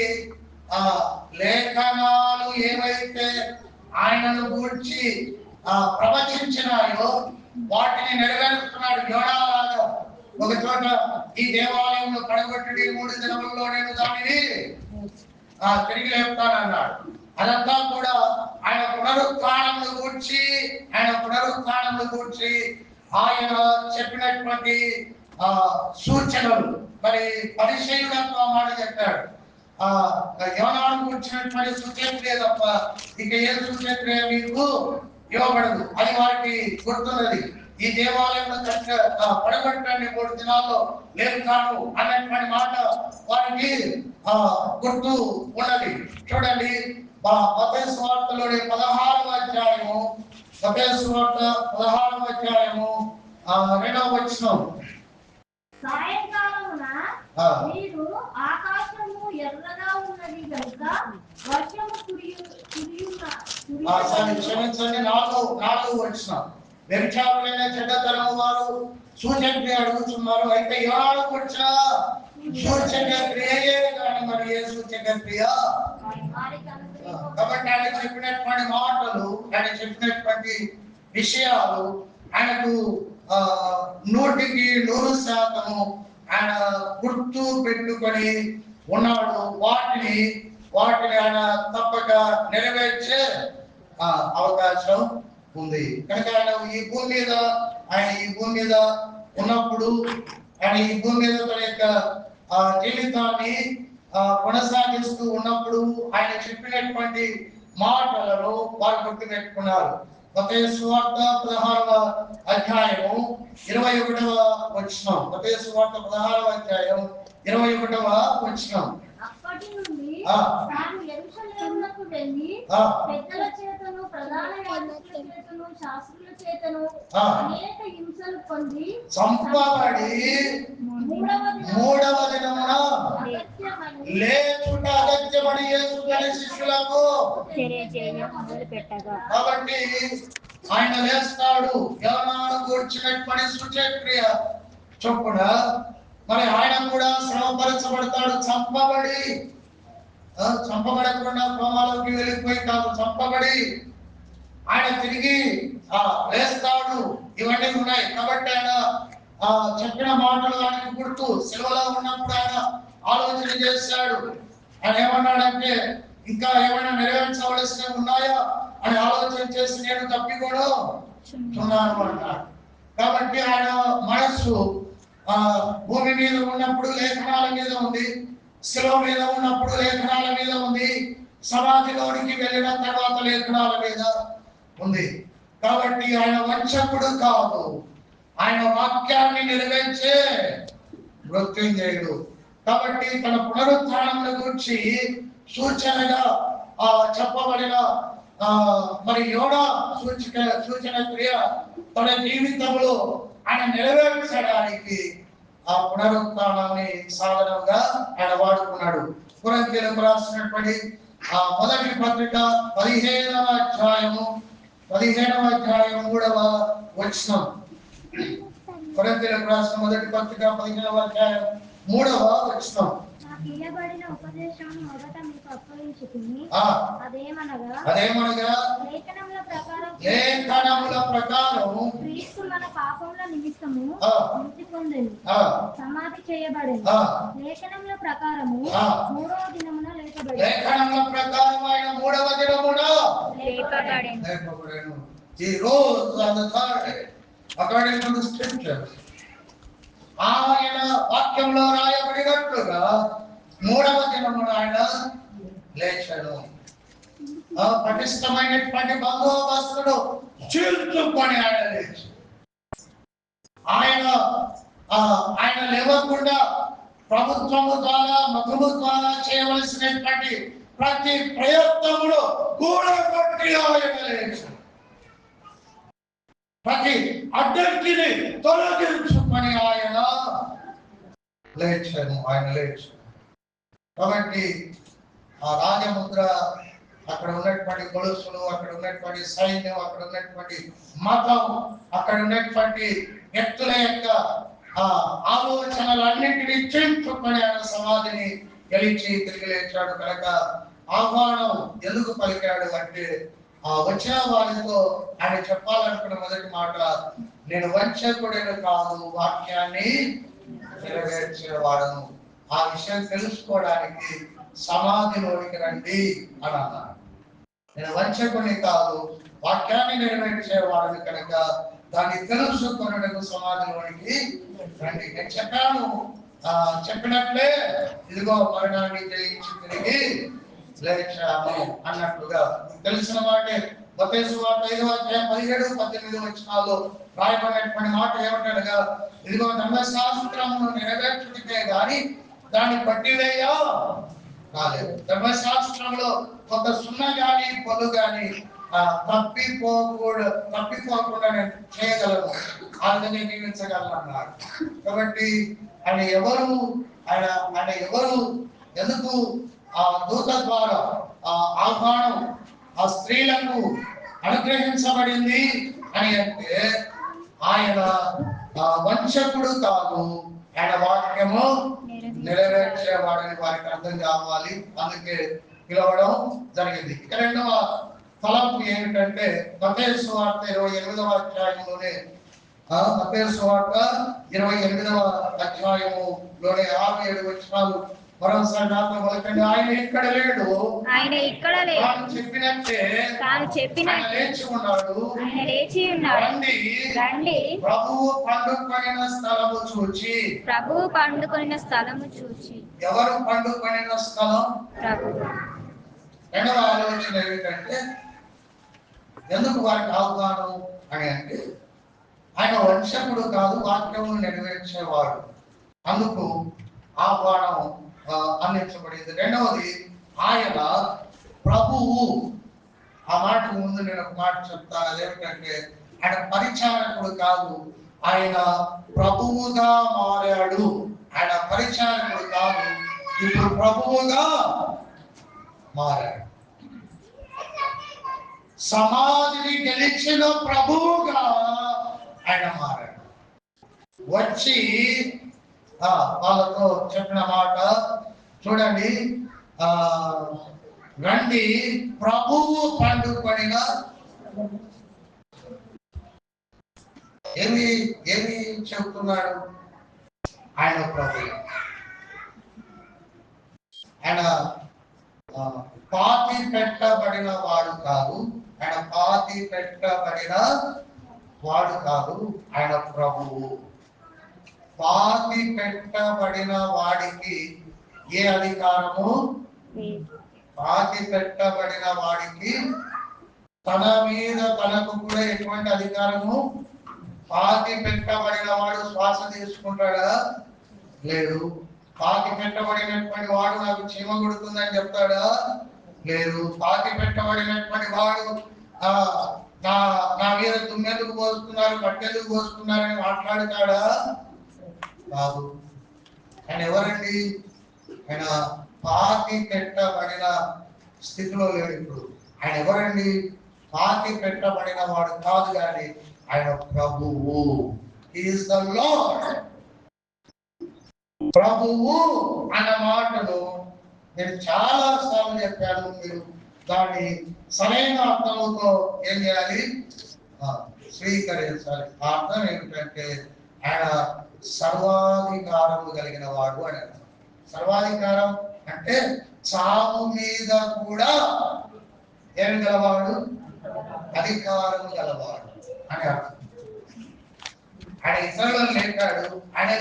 A: లేఖనాలు ఏవైతే ఆయనను గూర్చి ప్రవచించినాయో వాటిని నెరవేరుస్తున్నాడు. యోనాలాగా ఒక చోట ఈ దేవాలయంలో పడగొట్టి 3 దినముల్లో నేను దానిని తిరిగి లేపుతానన్నాడు. అదంతా కూడా ఆయన పునరుత్థానమును గూర్చి ఆయన చెప్పినటువంటి సూచనలు. మరి పరిశీలనతో మాట చెప్పాడు. యోనాను కూర్చున్నటువంటి సూచక్రియ తప్ప ఇక ఏ సూచక్రియ మీకు ఇవ్వబడదు. అది వారికి గుర్తున్నది. ఈ దేవాలయంలో పడగొట్టండి 3 దినాల్లో లేపుతాను అన్నటువంటి మాట వారికి గుర్తు ఉన్నది. చూడండి, మత్తయి సువార్తలోని 16వ అధ్యాయము 2వ వచనం.
B: సాయంకాలమున మీరు ఆకాశము ఎర్రగా ఉన్నది కనుక వర్షము
A: క్షమించండి, 4వ వచనం. వ్యభిచారులైన చెడ్డతనము వారు సూచక్రియ అడుగుతున్నారు. అయితే యోనాను వచ్చిన సూచక క్రియయే కానీ మరి ఏ సూచక క్రియ? కాబట్టి ఆయన చెప్పినటువంటి మాటలు, ఆయన చెప్పినటువంటి విషయాలు ఆయనకు 100% ఆయన గుర్తు పెట్టుకొని ఉన్నాడు. వాటిని ఆయన తప్పక నెరవేర్చే అవకాశం ఉంది. కనుక ఆయన ఈ భూమి మీద ఉన్నప్పుడు, ఆయన ఈ భూమి మీద తన యొక్క జీవితాన్ని కొనసాగిస్తూ ఉన్నప్పుడు ఆయన చెప్పినటువంటి మాటలను వారు గుర్తుపెట్టుకున్నారు. మత్తయి సువార్త 16వ అధ్యాయము 21వ వచనం. మత్తయి సువార్త 16వ అధ్యాయం 21వ వచనం.
B: అప్పటి నుండి తాను యెరూషలేమునకు వెళ్ళి పెద్దల చేతను ప్రధాన యాజకుల చేతను శాస్త్రుల చేతను అనేక హింసలు పొంది
A: చంపబడి 3వ దినమున లేచుట అగత్యమని యేసు తన శిష్యులకు
C: మొదలుపెట్టగా.
A: కాబట్టి ఆయన లేస్తాడు. యోనాను కూర్చున్నటువంటి సూచక్రియ చొప్పున మరి ఆయన కూడా శ్రమపరచబడతాడు. చంపబడకుండా కోమాలోకి వెళ్ళిపోయి కాదు, చంపబడి ఆయన తిరిగి లేస్తాడు. ఇవన్నీ ఉన్నాయి. కాబట్టి ఆయన చెప్పిన మాటలు ఆయనకు గుర్తు. సెలవులో ఉన్నప్పుడు ఆయన ఆలోచన చేశాడు. ఆయన ఏమన్నాడంటే, ఇంకా ఏమైనా నెరవేర్చవలసినవి ఉన్నాయా అని ఆలోచన చేసి నేను తప్పికొనుచున్నాను అన్నాడు. కాబట్టి ఆయన మనస్సు భూమి మీద ఉన్నప్పుడు లేఖనాల మీద ఉంది, శిలువ మీద ఉన్నప్పుడు లేఖనాల మీద ఉంది, సమాధిలోనికి వెళ్ళిన తర్వాత లేఖనాల మీద ఉంది. కాబట్టి ఆయన వంచకుడు కాదు, ఆయన వాక్యాన్ని నెరవేర్చే మృత్యుంజయుడు. కాబట్టి తన పునరుత్థానమును గురించి సూచనగా చెప్పబడిన మరి యోనా సూచన క్రియ తన జీవితంలో ఆయన నెరవేర్చడానికి ఆ పునరుత్థానాన్ని సాధనంగా ఆయన వాడుకున్నాడు. కొరింథీయులకు రాసినటువంటి మొదటి పత్రిక 15వ అధ్యాయము 3వ వచనం. కొరింథీయులకు రాసిన మొదటి పత్రిక 15వ అధ్యాయం 3వ వచనం.
C: ఇయ్యబడిన ఉపదేశమును మొదట మీకు అప్పగించుకుని అదేమనగా లేఖనముల ప్రకారం క్రీస్తు మన పాపముల నిమిత్తము మృతి పొందెను, సమాధి చేయబడెను, లేఖనముల ప్రకారము 3వ దినమున లేపబడెను.
A: లేఖనముల ప్రకారం ఆయన 3వ దినమున లేపబడెను. He rose on the third day according to the scriptures. ఆయన వాక్యంలో రాయబడినట్లుగా 3వ దినమున ఆయన లేచాడు. పటిష్టమైనటువంటి బందోబస్తును చీల్చుకొని ఆయన లేచి, ఆయన లేవకుండా ప్రభుత్వము ద్వారా మతము ద్వారా చేయవలసినటువంటి ప్రతి ప్రయత్నమును కూడగొట్టి ఆయన లేచాడు. ప్రతి అడ్డంకిని తొలగించుకొని ఆయన లేచాడు. కాబట్టి ఆ రాజముద్ర, అక్కడ ఉన్నటువంటి గొలుసులు, అక్కడ ఉన్నటువంటి సైన్యం, అక్కడ ఉన్నటువంటి మతం, అక్కడ ఉన్నటువంటి వ్యక్తుల యొక్క ఆలోచనలన్నింటినీ చించుకొని ఆయన సమాధిని గెలిచి తిరిగి లేచాడు. కనుక ఆహ్వానం ఎందుకు పలికాడు అంటే, వచ్చిన వారితో ఆయన చెప్పాలనుకున్న మొదటి మాట, నేను వంచకుడను కాదు, వాక్యాన్ని నెరవేర్చేవాడను. ఆ విషయం తెలుసుకోవడానికి సమాధిలోనికి రండి అని అన్నాడు. నేను వంచకుని కాదు, వాక్యాన్ని నెరవేర్చేవాడిని కనుక దాన్ని తెలుసుకొనుటకు సమాధిలోనికి రండి. నేను చెప్పాను, చెప్పినట్లే ఇదిగో మరణాన్ని జయించి తిరిగి లేచాను అన్నట్లుగా తెలిసిన మాటే. మత్తయి సువార్త 5:17-18 వచనాల్లో రాయబడినటువంటి మాట ఏమంటాడుగా, ఇదిగో ధర్మశాస్త్రమును నెరవేర్చుటకే గాని దాన్ని పట్టివేయా కాలేదు. ధర్మశాస్త్రంలో ఒక సున్న గాని పొలు గాని తప్పిపోకుండా నేను చేయగలను, ఆయన జీవించగలను అన్నాడు. కాబట్టి ఆయన ఎవరు ఎందుకు ఆ దూత ద్వారా ఆహ్వానం ఆ స్త్రీలకు అనుగ్రహించబడింది అని అంటే, ఆయన వంచకుడు కాదు, ఆయన వాక్యము నెరవేర్చేవాడని వారికి అర్థం కావాలి, అందుకే పిలవడం జరిగింది. ఇక రెండవ తలంపు ఏమిటంటే మత్తయి సువార్త 28వ అధ్యాయంలోనే, మత్తయి సువార్త 28వ అధ్యాయములోనే 6-7 వచనాలు మరోసారి నాతో పలకండి. ఆయన ఇక్కడ లేడు, తాను చెప్పినట్టే లేచి ఉన్నాడు. రండి ప్రభువు పండుకొనిన స్థలము చూచి. ఎవరు పండుకొనిన స్థలం? ప్రభువు. రెండవ ఆలోచన ఏమిటంటే, ఎందుకు వారికి ఆహ్వానం అని అంటే, ఆయన వంశకుడు కాదు, వాక్యము నెరవేర్చేవాడు, అందుకు ఆహ్వానం అందించబడింది. రెండవది, ఆయన ప్రభువు. ఆ మాటకు ముందు నేను ఒక మాట చెప్తాను, అదేమిటంటే ఆయన పరిచారకుడు కాదు, ఆయన ప్రభువుగా మారాడు. ఆయన పరిచారకుడు కాదు, ఇప్పుడు ప్రభువుగా మారాడు. సమాధిని గెలిచిన ప్రభువుగా ఆయన మారాడు. వచ్చి వాళ్ళతో చెప్పిన మాట చూడండి, రండి ప్రభువు పండుకొనిన. ఏమి చెబుతున్నాడు? ఆయన ప్రభు, ఆయన పాతి పెట్టబడిన వాడు కాదు, ఆయన పాతి పెట్టబడిన వాడు కాదు, ఆయన ప్రభువు. పాతి పెట్టబడిన వాడికి ఏ అధికారము? పాతి పెట్టబడిన వాడికి తన మీద తనకు కూడా ఎటువంటి అధికారము? పాతి పెట్టబడిన వాడు శ్వాస తీసుకుంటాడా? లేదు. పాతి పెట్టబడినటువంటి వాడు నాకు చీమ కొడుతుందని చెప్తాడా? లేదు. పాతి పెట్టబడినటువంటి వాడు నా మీద తుమ్మెందుకు పోస్తున్నారు, పట్టెందుకు పోస్తున్నారని మాట్లాడుతాడా? కాదు. ఆయన ఎవరండి? ఆయన పాతి పెట్టబడిన స్థితిలో లేడు ఇప్పుడు. ఆయన ఎవరండి? పాతి పెట్టబడిన వాడు కాదు, కానీ ఆయన ప్రభువు. He is the lord. ప్రభువు అన్న మాటను నేను చాలా సార్లు చెప్పాను. మీరు దాన్ని సరైన అర్థంతో ఏం చేయాలి? స్వీకరించాలి. ఆ అర్థం ఏమిటంటే ఆయన సర్వాధికారము కలిగిన వాడు అని అర్థం. సర్వాధికారం అంటే చావు మీద కూడా ఏం గలవాడు? అధికారము గలవాడు అని అర్థం. ఆయన ఇతరులను లేపాడు, ఆయన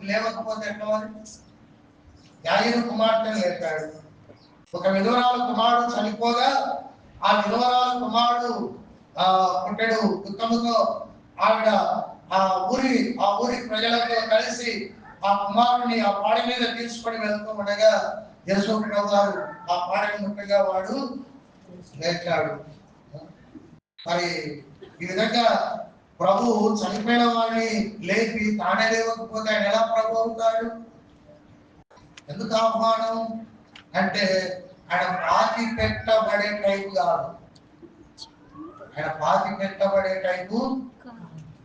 A: లేవకపోతే ఎట్లా? యాయిరు కుమార్తెను లేపాడు. ఒక విధవరాల కుమారుడు చనిపోగా ఆ విధవరాల కుమారుడు పుట్టెడు దుఃఖముతో ఆవిడ ఆ ఊరి ప్రజలతో కలిసి ఆ కుమారుని ఆ పాడి మీద తీసుకొని వెళ్తూ ఉండగా యేసుప్రభు గారు ఆ పాడిని ముట్టగా వాడు లేచాడు. మరి ఈ విధంగా ప్రభు చనిపోయిన వాడిని లేపి తానే లేవకపోతే ఆయన ఎలా ప్రభు అవుతాడు? ఎందుకు ఆహ్వానం అంటే ఆయన పాతి పెట్టబడే టైపు కాదు. ఆయన పాతి పెట్టబడే టైపు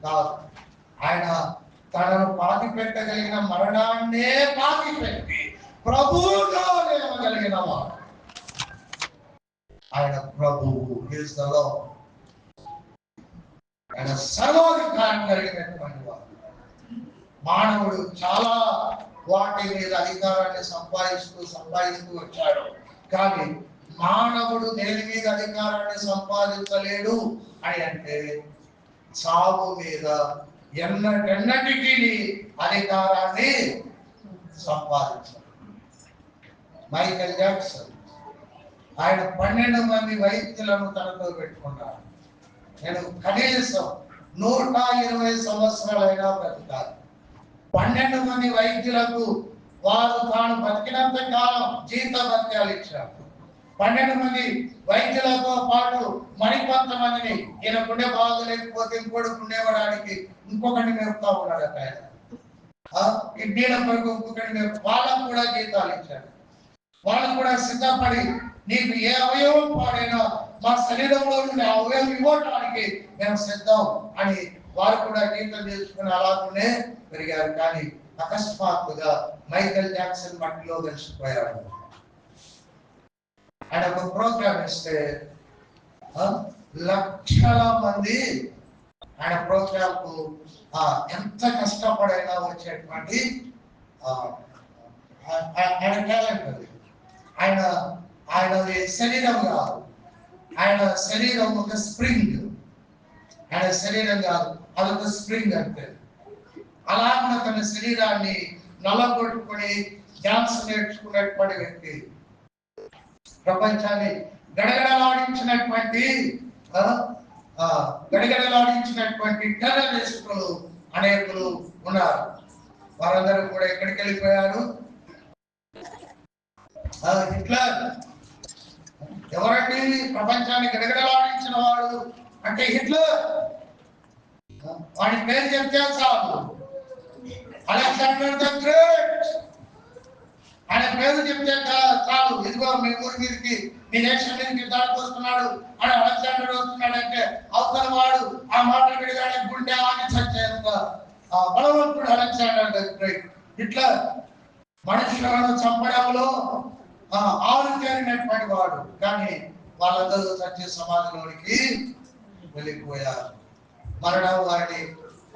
A: కాదు. ఆయన తనను పాతి పెట్టగలిగిన మరణాన్నే పాతి పెట్టి ప్రభువుగా లేవగలిగిన వాడు ఆయన ప్రభువు. ఆయన సర్వాధికారం కలిగినటువంటి వాడు. మానవుడు చాలా వాటి మీద అధికారాన్ని సంపాదిస్తూ వచ్చాడు. కానీ మానవుడు దేని మీద అధికారాన్ని సంపాదించలేడు అని అంటే సాగు మీద ఎన్నటికీ అధికారాన్ని సంపాదించాడు. మైకేల్ జాక్సన్ ఆయన 12 మంది వైద్యులను తనతో పెట్టుకున్నాడు. నేను కనీసం 120 సంవత్సరాలైనా బ్రతకాలి. 12 మంది వైద్యులకు వారు తాను బతికినంత కాలం జీతభత్యాలు ఇచ్చారు. 12 మంది వైద్యులతో పాటు మరికొంతమందిని ఈయన గుండె బాగలేకపోతే ఇంకోటి ఉండేవాడానికి ఇంకొకటి మేపుతా ఉన్నాడు. ఆయన కిడ్నీల కొరకు ఇంకొకటి వాళ్ళకు కూడా జీతాలు ఇచ్చాడు. వాళ్ళు కూడా సిద్ధపడి నీకు ఏ అవయవం పాడైనా మా శరీరంలో నుండి అవయవం ఇవ్వటానికి మేము సిద్ధం అని వారు కూడా జీతం చేసుకుని అలాగే పెరిగారు. కానీ అకస్మాత్తుగా మైకేల్ జాక్సన్ మట్టిలో కలిసిపోయాడు. ఆయన ఒక ప్రోగ్రామ్ ఇస్తే లక్షల మంది ఆయన ప్రోగ్రామ్ కు ఎంత కష్టపడైనా వచ్చేటువంటి ఆయన టాలెంట్ అది. ఆయన శరీరం కాదు, ఆయన శరీరం ఒక స్ప్రింగ్. ఆయన శరీరం కాదు, అదొక స్ప్రింగ్ అంటే. అలాగే తన శరీరాన్ని నల్లగొట్టుకుని డాన్స్ నేర్చుకున్నటువంటి వ్యక్తి, ప్రపంచాన్ని గడగడలాడించినటువంటి టెర్రరిస్టులు అనేకులు ఉన్నారు. వారందరూ కూడా ఎక్కడికి వెళ్ళిపోయారు? హిట్లర్ ఎవరండి? ప్రపంచాన్ని గడగడలాడించిన వాడు అంటే హిట్లర్. వాడి పేరు చెప్తే చాలు, అలెగ్జాండర్ ద గ్రేట్. ఆయన పేరు చెప్తే చాలు, ఇదిగో మీ ఊరి మీదకి, మీ దేశం మీదకి దాడికి వస్తున్నాడు అని అలెగ్జాండర్ వస్తున్నాడు అంటే అవతల వాడు ఆ మాట విడిగానే గుండె ఆగి చచ్చేంత బలవంతుడు అలెగ్జాండర్ ద గ్రేట్. హిట్లర్ మనుషులను చంపడంలో ఆరుతేరినటువంటి వాడు. కానీ వాళ్ళందరూ సత్య సమాధిలోనికి వెళ్ళిపోయారు. మరణం వారిని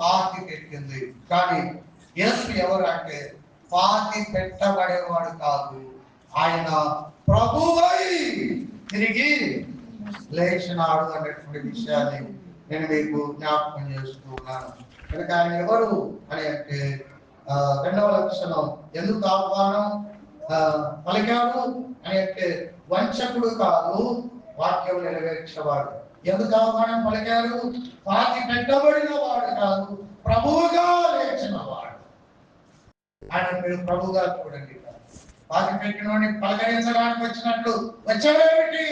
A: పాతి పెట్టింది. కానీ యేసు ఎవరు అంటే పాతి పెట్టబడేవాడు కాదు, ఆయన ప్రభువై తిరిగి లేచినాడు అన్నటువంటి విషయాన్ని నేను మీకు జ్ఞాపకం చేస్తూ ఉన్నాను. కనుక ఆయన ఎవరు అని అంటే రెండవ లక్షణం, ఎందుకు ఆహ్వానం పలికాడు అని అంటే వంచకుడు కాదు, వాక్యం నెరవేర్చేవాడు. ఎందుకు ఆహ్వానం పలికారు? పాతి పెట్టబడిన వాడు కాదు, ప్రభువుగా లేచిన వాడు. ఆయన మీరు ప్రభువుగా చూడండి. పాతి పెట్టినోడిని పలకరించడానికి వచ్చినట్లు వచ్చేవేమిటి?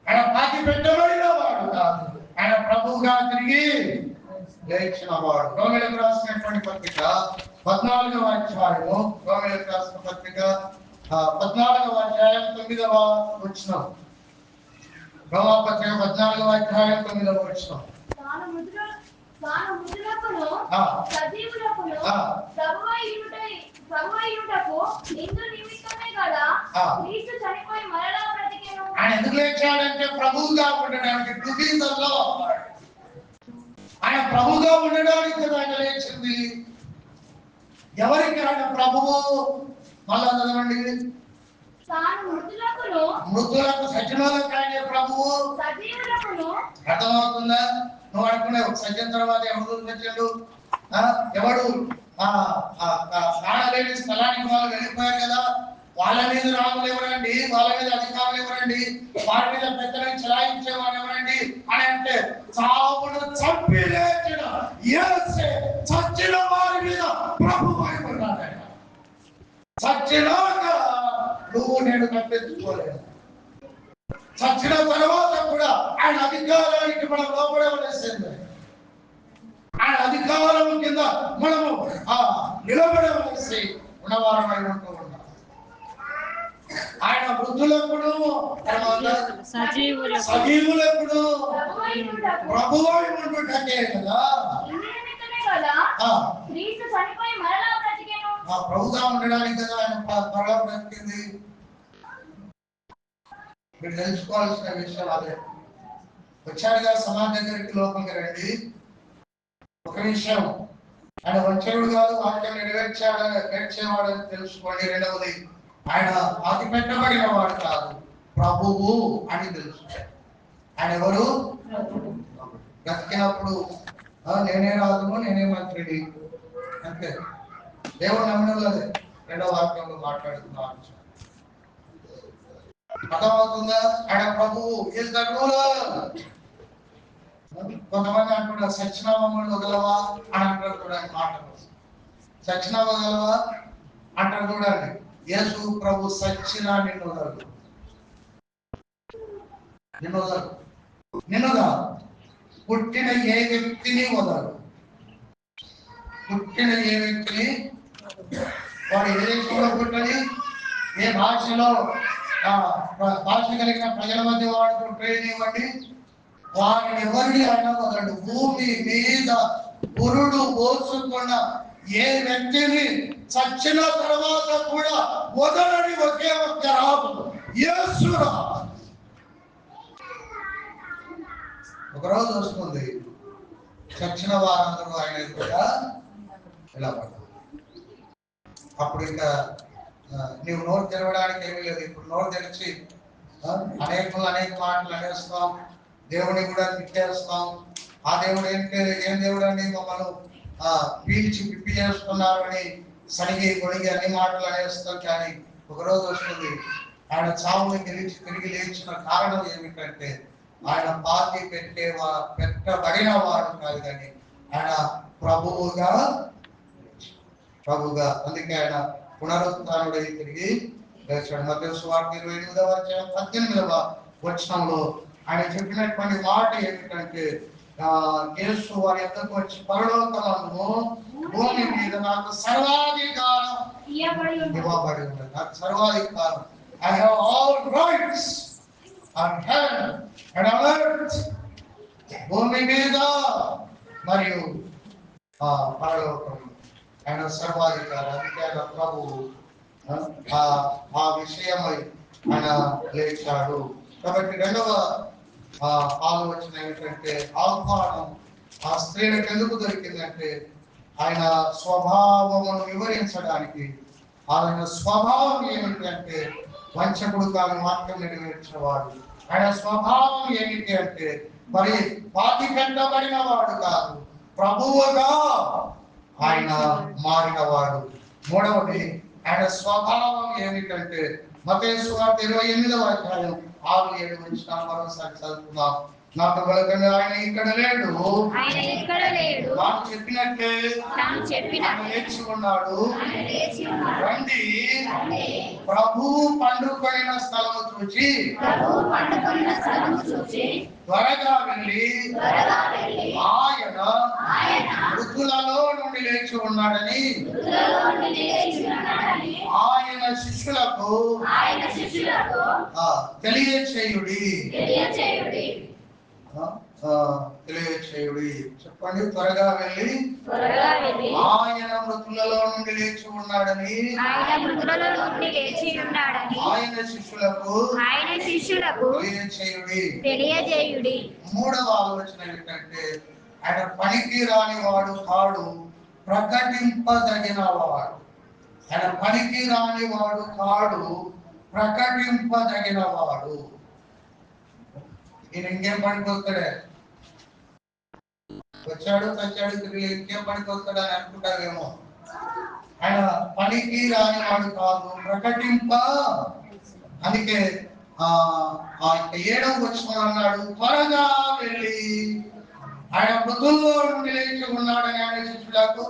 A: ఆయన పాతి పెట్టబడిన వాడు కాదు, ఆయన ప్రభువుగా తిరిగి లేచిన వాడు. రోమిలకు రాసినటువంటి పత్రిక 14వ అధ్యాయము, రోమిలకు రాసిన పత్రిక 14వ అధ్యాయం 9వ వచనం. రోమపత్రిక 14వ అధ్యాయం 9వ వచనం. ఆయన ఎందుకు లేచాడంటే ప్రభువుగా ఉండడానికి. ఆయన ప్రభువుగా ఉండడానికి ఆయన లేచింది. ఎవరికి ఆయన ప్రభువు? మళ్ళా చదవండి. మృతులకు సజ్జనులకు ఆయన ప్రభువు. అర్థమవుతుందా? నువ్వు అనుకునే సజ్జన తర్వాత ఎవరు సజ్జనుడు? ఎవడు ప్రాణలేని స్థలానికి వాళ్ళు వెళ్ళిపోయారు కదా, వాళ్ళ మీద రాములు ఎవరండి? వాళ్ళ మీద అధికారులు ఎవరండి? వారి మీద పెద్దలను చలాయించేవాడు ఎవరండి అని అంటే చావును చంపి లేచిన యేసే చచ్చిన వారి మీద ప్రభువు అయిపోయినాడు. చచ్చినాక నువ్వు నేను తప్పించుకోలేదు. చచ్చిన తర్వాత కూడా ఆయన అధికారానికి మనం లోపడవలసిందే. ఆయన అధికారం కింద మనము నిలబడవలసి ఉన్నవారమై ఉంటూ ఉన్నాం. ఆయన వృద్ధులప్పుడు సజీవులప్పుడు ప్రభువై ఉండుటకే కదా. ప్రభుగా ఉండడానికి కదా ఆయన మరలా బ్రతికింది. మీరు తెలుసుకోవాల్సిన విషయం అదే. వచ్చారుగా సమాజం దగ్గరికి, లోపలికి రండి. ఒక విషయం, ఆయన వంచనుడు కాదు, వాక్యం నెరవేర్చేవాడని తెలుసుకోండి. రెండవది, ఆయన పాతి పెట్టబడిన వాడు కాదు, ప్రభువు అని తెలుసుకోండి. ఆయన ఎవరు? బ్రతికినప్పుడు నేనే రాజును, నేనే మంత్రిని అంతే. దేవుడు నమ్మినది రెండవ వాక్యంలో మాట్లాడుతున్నాను. అర్థమవుతుందా? ఆయన ప్రభువు ఈజ్ ద రూలర్. కొంతమంది అంటున్నారు సత్యనామములు వదలవా అని అంటారు చూడండి. మాటలు సత్యనామ వదలవా అంటారు చూడండి. యేసు ప్రభు సచ్చినా నిన్ను వదలదు, నిన్నుగా పుట్టిన ఏ వ్యక్తిని వదలదు. పుట్టిన ఏ వ్యక్తిని, వాడు ఏ దేశంలో పుట్టని, ఏ భాషలో భాష కలిగిన ప్రజల మధ్య వాడుతూ ట్రైన్ ఇవ్వండి, వారిని ఎవరిని అయినా వదలడు. భూమి మీద పురుడు పోసుకున్న ఏ వ్యక్తిని చచ్చిన తర్వాత కూడా వదలని ఒకే ఒక్క రాదు, యేసు రాదు. ఒకరోజు వస్తుంది, చచ్చిన వారందరూ ఆయన కూడా ఇలా పడ్డారు. అప్పుడు ఇంకా నీవు నోరు తెరవడానికి ఏమీ లేదు. ఇప్పుడు నోరు తెరిచి అనేక మాటలు అనేస్తాం, దేవుని కూడా తిట్టేస్తాం. ఆ దేవుడు ఏం దేవుడు అని మమ్మల్ని పీల్చి పిప్పి చేస్తున్నారు అని సనిగి కొనిగి అన్ని మాటలు అనేస్తాం. కానీ ఒకరోజు వస్తుంది, ఆయన చావుని తిరిగి లేచిన కారణం ఏమిటంటే ఆయన పాతి పెట్టబడిన వాడు కాదు, కానీ ఆయన ప్రభువుగా. అందుకే ఆయన పునరుత్థానుడై తిరిగి లేచాడు. మత్తయి సువార్త 28వ అధ్యాయం 18వ వచనంలో ఆయన చెప్పినటువంటి మాట ఏమిటంటే, యేసు వారి యొద్దకు వచ్చి పరలోకమందు భూమి మీద నాకు సర్వాధికారం ఇవ్వబడి ఉన్నది. నాకు సర్వాధికారం, I have all rights on heaven and on earth. భూమి మీద మరియు పరలోకం ఆయన సర్వాధికారం. అందుకే ఆయన ప్రభువు ఆ విషయమై ఆయన లేచాడు. కాబట్టి రెండవ ఆలోచన ఏమిటంటే, ఆహ్వానం ఆ స్త్రీలకు ఎందుకు దొరికిందంటే ఆయన స్వభావమును వివరించడానికి. ఆయన స్వభావం ఏమిటి అంటే వంచకుడు కాదు, వాక్యం నెరవేర్చేవాడు. ఆయన స్వభావం ఏమిటి అంటే మరి పాతి పెట్టబడిన వాడు కాదు, ప్రభువుగా ఆయన మారినవాడు. మూడవది, ఆయన స్వభావం ఏమిటంటే మత్తయి సువార్త 28వ అధ్యాయం 6-7 వచనాలు మరోసారి చదువుకుందాం. నాకు వెలకంగా ఆయన ఇక్కడ లేడు, నాకు చెప్పినట్టే లేచి ఉన్నాడు. రండి, ప్రభు పండుకొనిన స్థలము చూచి త్వరగా వెళ్ళి ఆయన మృతులలో నుండి లేచి ఉన్నాడని ఆయన శిష్యులకు తెలియచేయుడి. చెప్పండి. త్వరగా వెళ్ళి ఆయన మృతులలో నుండి లేచి ఉన్నాడని ఆయన శిష్యులకు తెలియచేయుడి. మూడవ ఆలోచన ఏంటంటే ఆయన పనికి రాని వాడు కాడు, ప్రకటింపదగిన వాడు. ఆయన పనికి రాని వాడు కాడు, ప్రకటింపదగిన వాడు. ఈయన ఇంకేం పనికి వస్తాడే, వచ్చాడు చచ్చాడు తిరిగి ఇంకేం పనికి వస్తాడు అని అనుకుంటారేమో. ఆయన పనికి రాని వాడు కాదు, ప్రకటింప. అందుకే 7వ వచనం అన్నాడు, త్వరగా వెళ్ళి ఆయన మృతుల్లో నుండి లేచి ఉన్నాడని ఆయన శిష్యులకు.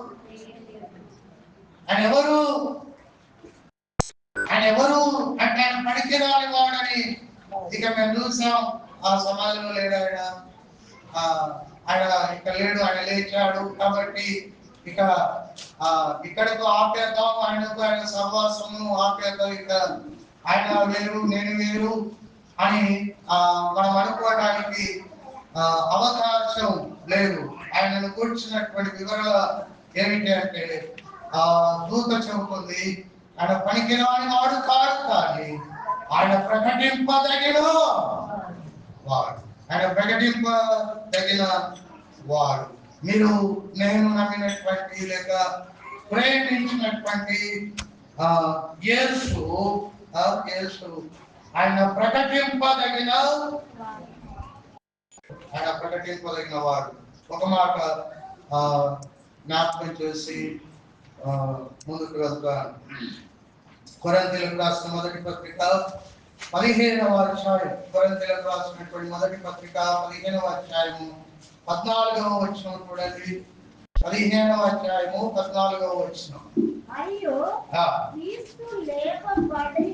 A: ఆయన ఎవరు అంటే ఆయన పనికి రాని వాడని ఇక మేము చూసాం. ఆ సమాజంలో లేడు ఆయన, ఇక్కడ లేడు, ఆయన లేచాడు. కాబట్టి ఇక్కడకు ఆప్యాయతం, ఆయనకు ఆయన సహవాసము ఆప్యాయతం. ఇక్కడ ఆయన వేరు నేను వేరు అని మనం అనుకోవడానికి అవకాశం లేదు. ఆయనను కూర్చున్నటువంటి వివరణ ఏమిటి అంటే దూత చెబుతుంది ఆయన పనికిరాని వాడు కాదు, కానీ ఆయన ప్రకటింపదగిన వాడు. ఆయన ప్రకటింపదగిన వాడు. మీరు నేను నమ్మినటువంటి లేక ప్రేమించినటువంటి యేసు ఆయన ప్రకటింపదగిన వాడు. ఒక మాట జ్ఞాపకం చేసి ముందుకు వెళ్తాను. కొరింథీయులకు రాసిన మొదటి పత్రిక 15వ అధ్యాయం, కొరింథీయులకు రాసినటువంటి మొదటి పత్రిక 15వ అధ్యాయము 14వ వచనం చూడండి. 15వ అధ్యాయము 14వ వచనం.
B: మరియు క్రీస్తు లేపబడి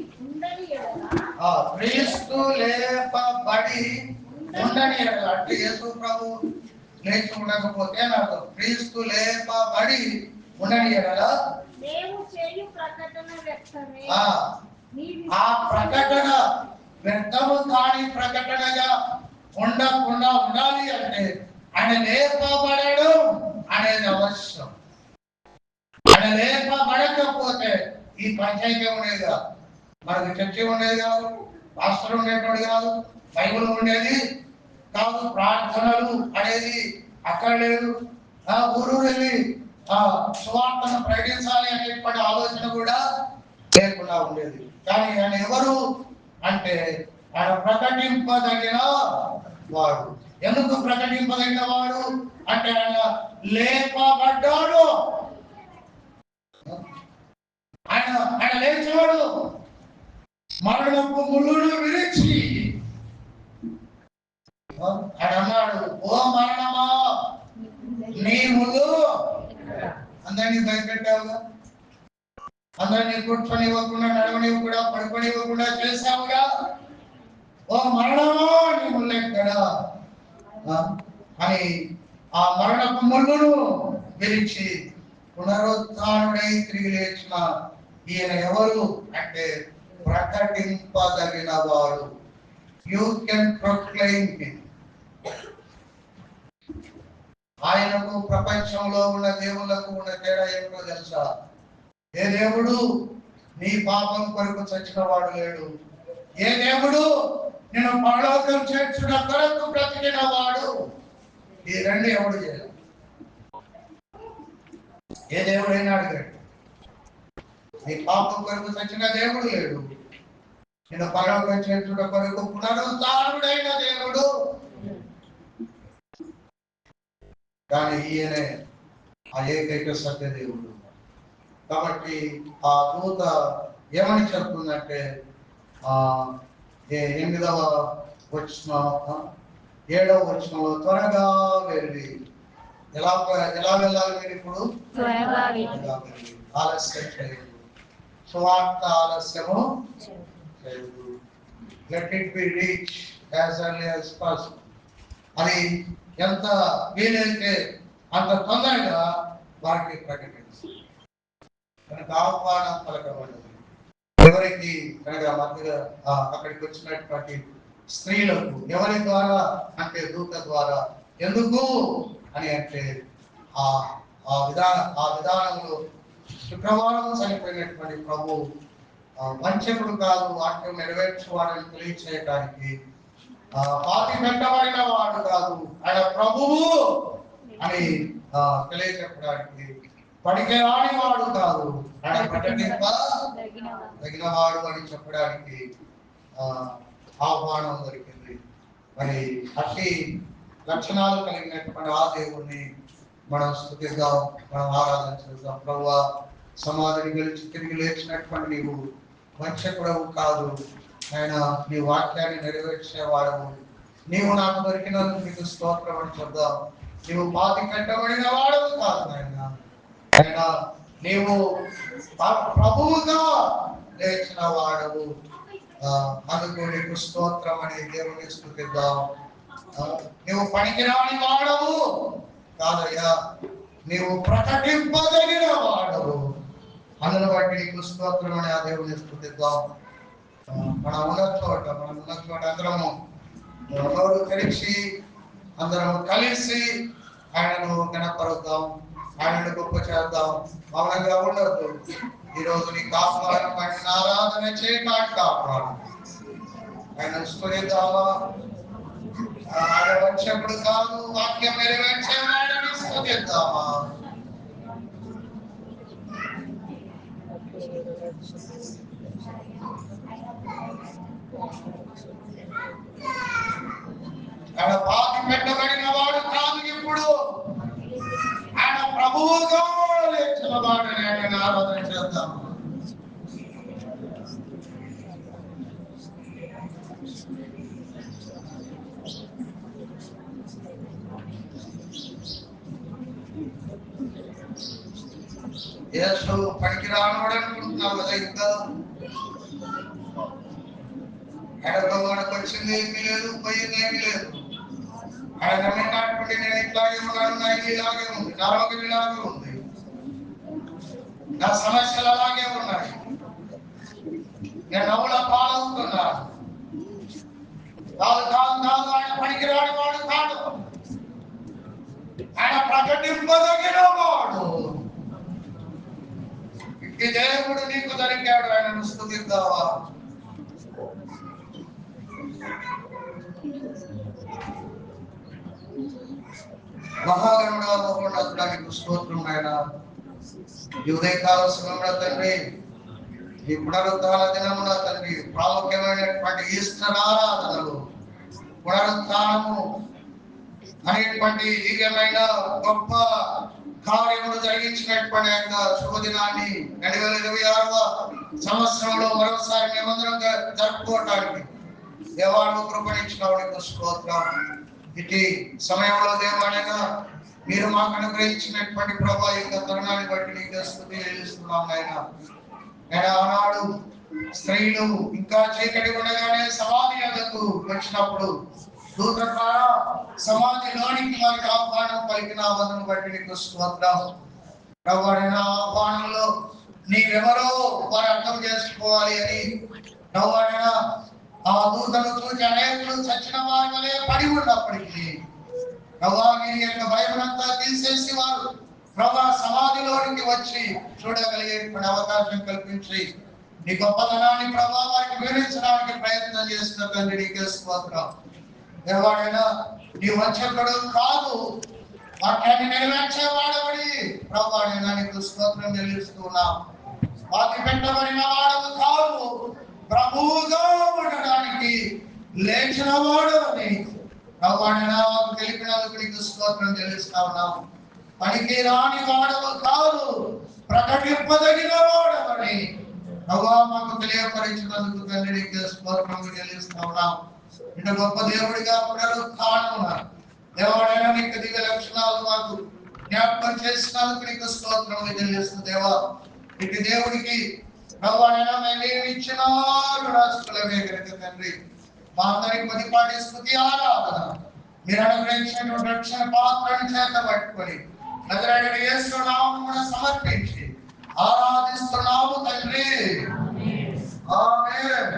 B: ఉండని ఎడల అంటే యేసు ప్రభు లేచి ఉండకపోతే నాకు క్రీస్తు లేపబడి ఉండని ఎడల దేవుడు చేయు ప్రకటన వ్యర్థమే.
A: ఆ ప్రకటన వ్యర్థము కాని ప్రకటనగా ఉండకుండా ఉండాలి అంటే ఆయన లేపబడడం అనేది అవసరం. ఆయన లేపబడకపోతే ఈ పంచాయతీ ఉండేది కాదు, మనకి చర్చి ఉండేది కాదు, పాస్టర్ ఉండేటువంటి కాదు, బైబిల్ ఉండేది కాదు, ప్రార్థనలు అనేది అక్కడ లేదు. ఊరు వెళ్ళి సువార్తను ప్రకటించాలి అనేటువంటి ఆలోచన కూడా లేకుండా ఉండేది. కానీ ఆయన ఎవరు అంటే ఆయన ప్రకటింపదగిన వాడు. ఎందుకు ప్రకటింపదగిన వాడు అంటే ఆయన లేపబడ్డాడు, ఆయన లేచాడు, మరణపు ముళ్ళును విరిచి ఆయన అన్నాడు, ఓ మరణమా నీ ముళ్ళు అందరినీ భయపెట్టావుగా, అందరినీ కూర్చొని ఇవ్వకుండా, నడవనివ్వకుండా, పడుకొని ఇవ్వకుండా చేశావుగా, ఓ మరణమా నీ ముళ్ళు ఎక్కడా అని ఆ మరణపు ముళ్ళును విరిచి పునరుత్థానుడై తిరిగి లేచిన ఈయన ఎవరు అంటే ప్రకటింపదగిన వాడు. You can proclaim him. ఆయనకు ప్రపంచంలో ఉన్న దేవుళ్లకు ఉన్న తేడా ఏమిటో తెలుసా? ఏ దేవుడు నీ పాపం కొరకు చచ్చిన వాడు లేడు. ఏ దేవుడు నేను పరలోకం చేర్చుట కొరకు బ్రతికిన వాడు. ఈ రెండు ఎవడు చేయలేదు. ఏ దేవుడైనా అడిగాడు, నీ పాపం కొరకు చచ్చిన దేవుడు లేడు. నేను పరలోకం చేర్చుట కొరకు పునరుత్థానుడైన దేవుడు. కానీ ఈయనే ఆ ఏకైక సత్య దేవుడు. కాబట్టి ఆ దూత ఏమని చెప్తుందంటే 8వ వచనం 7వ వచనంలో త్వరగా వెళ్ళి ఎలా వెళ్ళాలి మీరు ఇప్పుడు? ఆలస్యం చేయదు, సువార్త ఆలస్యము చేయదు. Let it be reach as early as possible. అది ఎంత వీలైతే అంత తొందరగా వారికి ప్రకటించి కనుక ఆహ్వానం పలకబడ్డది. ఎవరికి కనుక మధ్యగా అక్కడికి వచ్చినటువంటి స్త్రీలకు ఎవరి ద్వారా అంటే దూత ద్వారా. ఎందుకు అని అంటే ఆ విధానంలో శుక్రవారం చనిపోయినటువంటి ప్రభు వంచకుడు కాదు, వాక్యం నెరవేర్చువాడని తెలియచేయడానికి, పాతి పెట్టబడిన వాడు కాదు, ఆయన ప్రభువు అని తెలియచెప్పడానికి, పడికి రాని వాడు కాదు, ఆయన ప్రకటింపదగిన వాడు అని చెప్పడానికి ఆహ్వానం దొరికింది. మరి అట్టి లక్షణాలు కలిగినటువంటి ఆ దేవుణ్ణి మనం స్తుతిద్దాం, మనం ఆరాధన చేద్దాం. ప్రభువా, సమాధిని గెలిచి తిరిగి లేచినటువంటి నీవు వంచకుడవు కాదు, ఆయన నీ వాక్యాన్ని నెరవేర్చేవాడవు. నీవు నాకు దొరికినందుకు నీకు స్తోత్రం అని చెప్దాం. నీవు పాతి కట్టబడిన వాడవు కాదు ఆయన నీవు ప్రభువుగా లేచిన వాడవు. అందుకు నీకు స్తోత్రం అని దేవుని స్తుతిద్దాం. నీవు పనికిరాని వాడవు కాదయ్యా, నీవు ప్రకటింపదగిన వాడవు. అందును బట్టి నీకు స్తోత్రం అని ఆ దేవుని స్తుతిద్దాం. మనం ఉన్న చోట అందరము నోరు తెరిచి అందరము కలిసి ఆయనను గణపరుద్దాం, ఆయనను గొప్ప చేద్దాం. మౌనంగా ఉండద్దు. ఈరోజు నీ కాపాడు పడిన ఆరాధన చేయటానికి కాపాడు. ఆయన స్తుతిద్దామా? ఆయన వంచకుడు కాదు, వాక్యం నెరవేర్చేవాడని స్తుతిద్దామా. ఆయన పాతి పెట్టబడిన వాడు కాదు, ఇప్పుడు ఆయన ప్రభువుగా లేచిన వాడని ఆయన ఆరాధన చేద్దాం. యేసు పనికి రానోడు అనుకుంటున్నావు కదా, ఇంకా ఆయనతో మనకు వచ్చింది ఏమీ లేదు, పోయింది ఏమీ లేదు. ఆయన నమ్మినటువంటి నేను ఇట్లాగే ఉన్నాను, నా ఇల్లు ఇలాగే ఉంది, నా రోగం ఇలాగే ఉంది, నా సమస్యలు అలాగే ఉన్నాయి, నేను నవ్వుల పాలవుతున్నాను. కాదు కాదు కాదు, ఆయన పనికి రాని వాడు కాదు, ఆయన ప్రకటింపదగిన వాడు. ఈ దేవుడు నీకు దొరికాడు, ఆయనను స్తుతిద్దావా. మహాగణుడా మహోన్నతుడా నీకు స్తోత్రం నాయన. ఈ ఉదయకాల సమయంలో తండ్రి, ఈ పునరుద్ధాన దినమున తండ్రి ప్రాముఖ్యమైనటువంటి ఈస్టర్ ఆరాధనలు, పునరుద్ధానము అనేటువంటి దివ్యమైన గొప్ప కార్యములు జరిగించినటువంటి యొక్క శుభదినాన్ని 2026వ సంవత్సరంలో మరోసారి మేమందరం జరుపుకోవటానికి దేవాను కృపణించినవాడికి స్తోత్రం. ఇటు సమయంలో దేవాలైనా మీరు మాకు అనుగ్రహించినటువంటి ప్రభా యొక్క తరుణాన్ని బట్టి నీకు స్తుతి చెల్లిస్తున్నాం నాయన. ఆనాడు స్త్రీలు ఇంకా చీకటి ఉండగానే సమాధి వద్దకు వచ్చినప్పుడు దూత ద్వారా సమాధిలోనికి వారికి ఆహ్వానం పలికిన వందను బట్టి నీకు స్తోత్రం. ప్రభువైన ఆహ్వానంలో నీవెవరో వారు అర్థం చేసుకోవాలి అని ప్రభువైన ఆ దూతను చూసి అనేకులు చచ్చిన వారి వలె పడి ఉన్నప్పటికీ ప్రభా నీ యొక్క భయమంతా తీసేసి వారు ప్రభా సమాధిలోనికి వచ్చి చూడగలిగేటువంటి అవకాశం కల్పించి నీ గొప్పతనాన్ని ప్రభా వారికి వివరించడానికి ప్రయత్నం చేస్తున్న తండ్రి నీకే స్తోత్రం. ఎవరైనా నీ వంచకుడు కాదు, వాక్యాన్ని నెరవేర్చేవాడవడి ప్రభువైనా నీకు స్తోత్రం చెల్లిస్తున్నాం. వాకి పెట్టబడిన వాడవు కాదు, ప్రభువుగా ఉండడానికి లేచిన వాడు అని ప్రభువైనా తెలిపినందుకు నీకు స్తోత్రం చెల్లిస్తా ఉన్నాం. పనికి రాని వాడవు కాదు, ప్రకటింపదగిన వాడవని ప్రభువా మాకు తెలియపరిచినందుకు తండ్రి నీకు స్తోత్రం చెల్లిస్తా ఉన్నాం. ఇంత గొప్ప దేవుడిగా పునరుత్థానమున దేవుడైనా నీకు దివ్య లక్షణాలు మాకు జ్ఞాపకం చేసినందుకు నీకు స్తోత్రం చెల్లిస్తూ దేవా. ఇటు దేవుడికి ప్రభువైనా మేము ఇచ్చిన రాష్ట్రాలమే కనుక తండ్రి మా అందరికి కొద్దిపాటి స్తుతి ఆరాధన మీరు అనుగ్రహించినటువంటి రక్షణ పాత్రను చేత పట్టుకొని నజరేయుడైన యేసు నామమున సమర్పించి ఆరాధిస్తున్నాము తండ్రి. ఆమేన్.